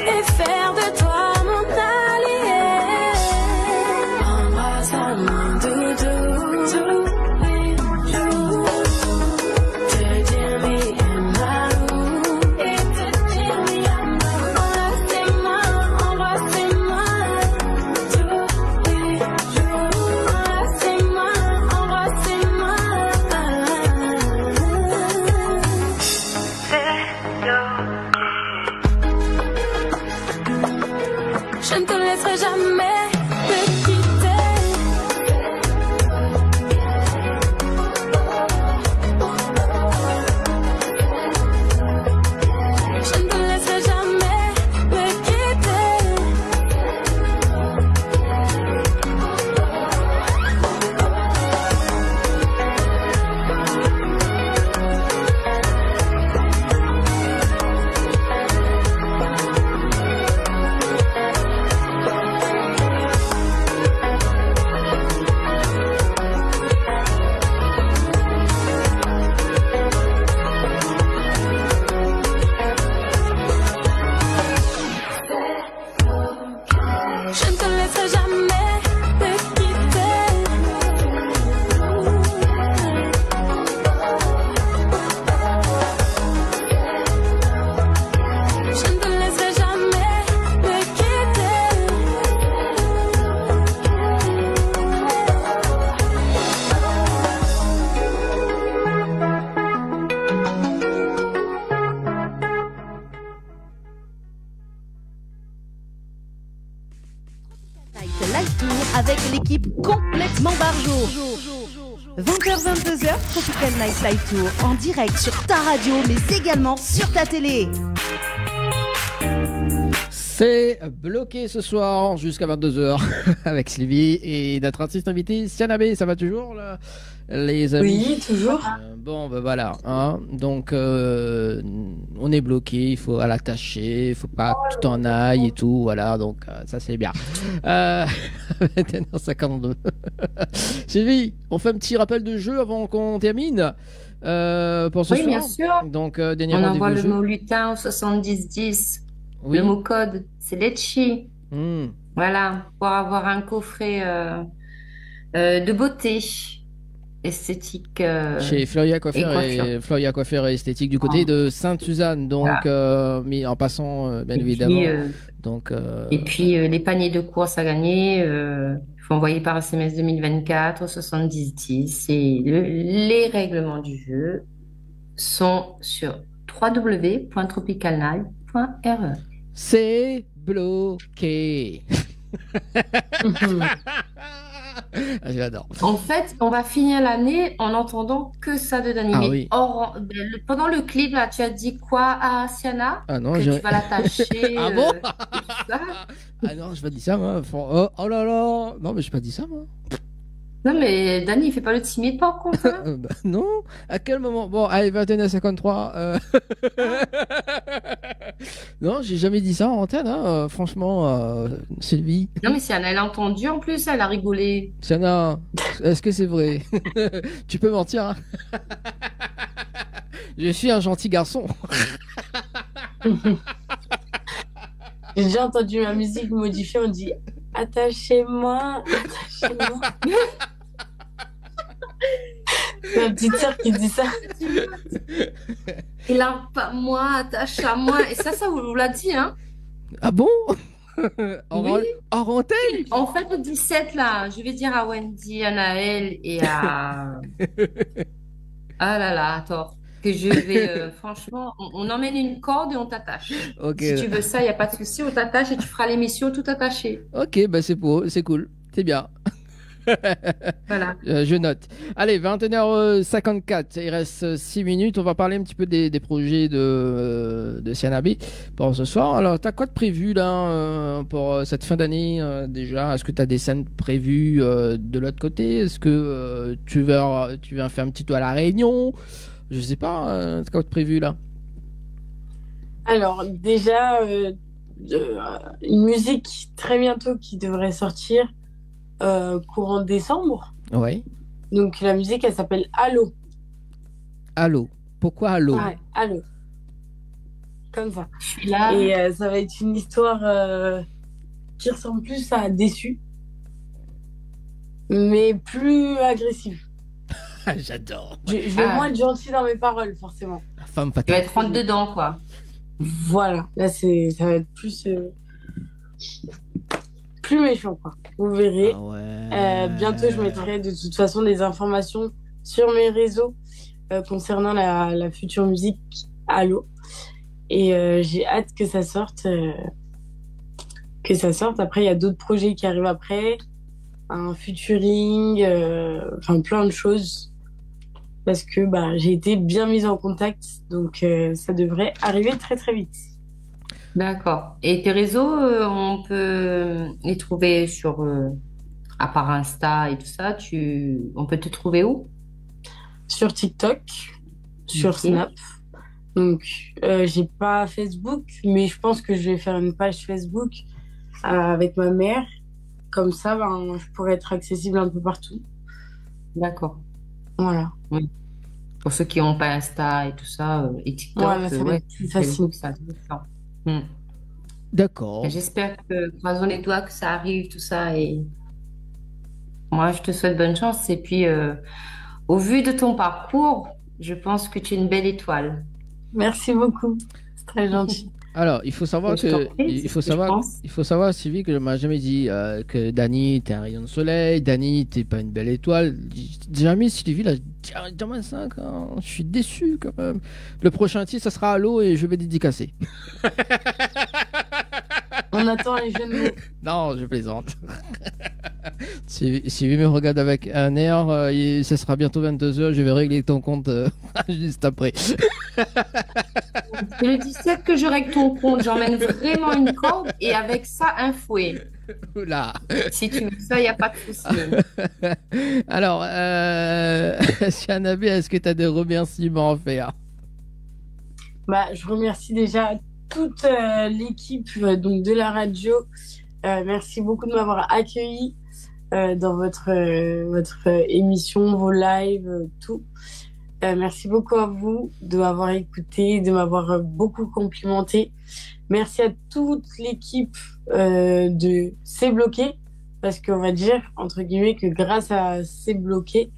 et faire de toi mon allié. Embrasse-moi, doudou, tous les jours. Te dire me and et te dire me and embrasse-moi, embrasse-moi, tous les jours. Embrasse-moi, embrasse-moi. Je ne te laisserai jamais me quitter. Je ne te laisserai jamais me quitter. Je ne te laisserai jamais me quitter. Je ne te laisserai jamais me quitter. Live Tour avec l'équipe complètement barjo. 20h-22h, Tropical Night Live Tour en direct sur ta radio mais également sur ta télé. C'est bloqué ce soir jusqu'à 22h avec Sylvie et notre artiste invité Sianabé. Ça va toujours là, les amis? Oui, toujours. Bon, ben voilà. Hein. Donc, on est bloqué. Il faut l'attacher. Il faut pas que tout en aille et tout. Voilà. Donc, ça c'est bien. 21h52. Sylvie, on fait un petit rappel de jeu avant qu'on termine. Pour ce Oui, soir. bien sûr. Donc, dernier On rendez-vous envoie le jeu. mot lutin au 7010. Oui. Le mot code, c'est Letchi. Hmm. Voilà, pour avoir un coffret de beauté esthétique. Chez Floria Coiffure et et Floria Coiffure et Esthétique du côté de Sainte-Suzanne. Donc, mais en passant, bien Et évidemment. puis, Donc, et puis les paniers de courses à gagner, il faut envoyer par SMS 2024 au 7010. Et les règlements du jeu sont sur www.tropicalnight.re. c'est bloqué. Ah, j'adore. En fait, on va finir l'année en entendant que ça de Dani. Ah Mais oui. pendant le clip, là, tu as dit quoi à Siana? Ah non, Que j'ai- tu vas l'attacher. Ah bon? et tout ça. Ah non, j'ai pas dit ça, moi. Oh, oh là là. Non, mais j'ai pas dit ça, moi. Non, mais Dani, il fait pas le timide par contre, hein. Bah, non. À quel moment? Bon, allez, 21h53. Non, j'ai jamais dit ça en antenne, hein. Franchement, Sylvie. Non, mais Siana, elle a entendu en plus, elle a rigolé. Siana, est-ce que c'est vrai? Tu peux mentir, hein. Je suis un gentil garçon. J'ai déjà entendu ma musique modifiée, on dit attachez-moi, attachez-moi. Ma petite sœur qui dit ça. Il a pas moi, attache à moi. Et ça vous l'a dit, hein? Ah bon? Oui. Hors antenne? En fait, le 17, là, je vais dire à Wendy, à Naël et à... Ah là là, attends. Que je vais, franchement, on emmène une corde et on t'attache. Ok. Si tu veux ça, il n'y a pas de souci, on t'attache et tu feras l'émission tout attaché. Ok, bah c'est cool, c'est bien. Voilà. Je note. Allez, 21h54, il reste 6 minutes. On va parler un petit peu des projets de Sianabi pour ce soir. Alors, t'as quoi de prévu là pour cette fin d'année déjà? Est-ce que tu as des scènes prévues de l'autre côté? Est-ce que tu vas faire un petit tour à La Réunion? Je sais pas, t'as quoi de prévu là? Alors, déjà, une musique très bientôt qui devrait sortir. courant décembre. Ouais. Donc la musique, elle s'appelle Allô. Allô. Pourquoi Allô? Ouais, Allô. Comme ça. Là. Et ça va être une histoire qui ressemble plus à Déçu, mais plus agressive. J'adore. Je vais moins être gentille dans mes paroles, forcément. La femme Tu vas être rentre dedans, quoi. Voilà. Là, ça va être plus méchant, quoi. Vous verrez. Ah ouais. Bientôt, je mettrai de toute façon des informations sur mes réseaux concernant la future musique Allô. Et j'ai hâte que ça sorte. Après, il y a d'autres projets qui arrivent après. Un featuring, enfin plein de choses. Parce que j'ai été bien mise en contact. Donc, ça devrait arriver très, très vite. D'accord. Et tes réseaux, on peut les trouver sur, à part Insta et tout ça, on peut te trouver où? Sur TikTok, sur Snap. Donc, j'ai pas Facebook, mais je pense que je vais faire une page Facebook avec ma mère. Comme ça, je pourrais être accessible un peu partout. D'accord. Voilà. Oui. Pour ceux qui n'ont pas Insta et tout ça, et TikTok, voilà, ça va être plus facile. D'accord. J'espère que, croisons les doigts, que ça arrive, tout ça. Et moi, je te souhaite bonne chance. Et puis, au vu de ton parcours, je pense que tu es une belle étoile. Merci beaucoup. C'est très gentil. Alors, il faut savoir Sylvie, que je m'a jamais dit que Dany, t'es un rayon de soleil, Dany, t'es pas une belle étoile. Jamais Sylvie l'a directement ça. Je suis déçu quand même. Le prochain titre, ça sera Allô et je vais dédicacer. On attend les jeunes mots. Non, je plaisante. Sylvie me regarde avec un air, ce sera bientôt 22h, je vais régler ton compte juste après. C'est le 17 que je règle ton compte, j'emmène vraiment une corde et avec ça un fouet. Oula. Si tu veux ça, il n'y a pas de souci. Alors, Sianabé, est-ce que tu as des remerciements à faire? Je remercie déjà toute l'équipe donc de la radio. Merci beaucoup de m'avoir accueilli dans votre émission, vos lives, tout. Merci beaucoup à vous de m'avoir écouté, de m'avoir beaucoup complimenté. Merci à toute l'équipe de C'est Bloqué, parce qu'on va dire, entre guillemets, que grâce à C'est Bloqué,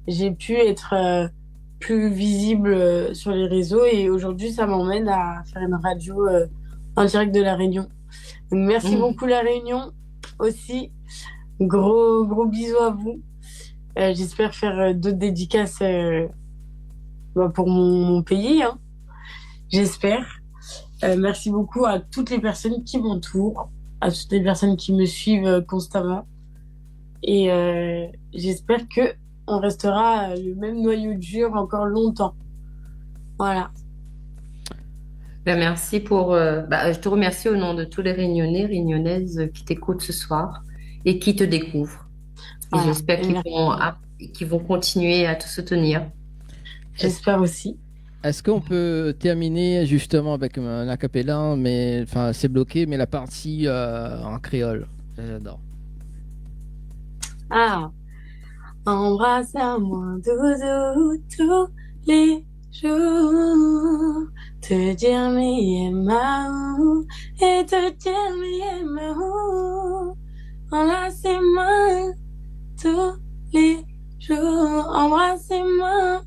j'ai pu être plus visible sur les réseaux et aujourd'hui, ça m'emmène à faire une radio en direct de La Réunion. Donc, merci beaucoup La Réunion aussi. Gros bisous à vous. J'espère faire d'autres dédicaces pour mon pays. Hein. J'espère. Merci beaucoup à toutes les personnes qui m'entourent, à toutes les personnes qui me suivent constamment. Et j'espère que on restera le même noyau dur encore longtemps. Voilà. Merci pour... je te remercie au nom de tous les Réunionnais, Réunionnaises qui t'écoutent ce soir et qui te découvrent. Et j'espère qu'ils vont continuer à te soutenir. J'espère aussi. Est-ce qu'on peut terminer justement avec un acapella, mais enfin C'est Bloqué, mais la partie en créole? J'adore. Embrasse-moi, doudou, tous les jours. Te dire mi maou et te dire mi maou. Enlacez-moi tous les jours. Embrassez-moi.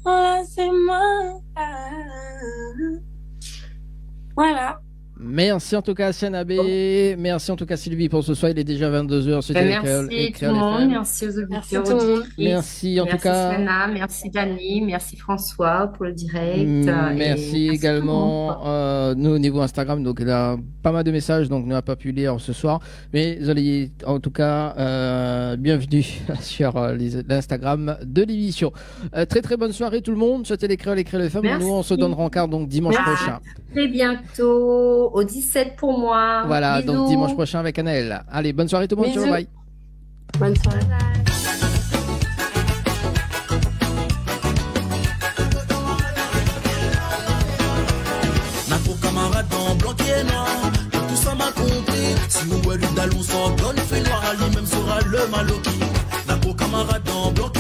Voilà. Merci en tout cas Sianabé, merci en tout cas Sylvie pour ce soir, il est déjà 22h. Merci tout le monde, merci aux auditeurs, merci en tout cas. Merci Sana, merci Dany, merci François pour le direct. Merci également nous au niveau Instagram, donc il y a pas mal de messages, donc on n'a pas pu lire ce soir, mais en tout cas bienvenue sur l'Instagram de l'émission. Très bonne soirée tout le monde, c'était les créoles femmes, nous on se donnera en quart donc dimanche prochain. Très bientôt. Au 17 pour moi. Voilà, bisous. donc dimanche prochain avec Anaëlle. Allez, bonne soirée tout le monde. Ciao, bye. Bonne soirée. Ma pauvre camarade dans blanc qui est noir, tout ça m'a compris. Si nous voulons d'aller, on s'en donne, fait noir à lui, même sera le maloki. en bloc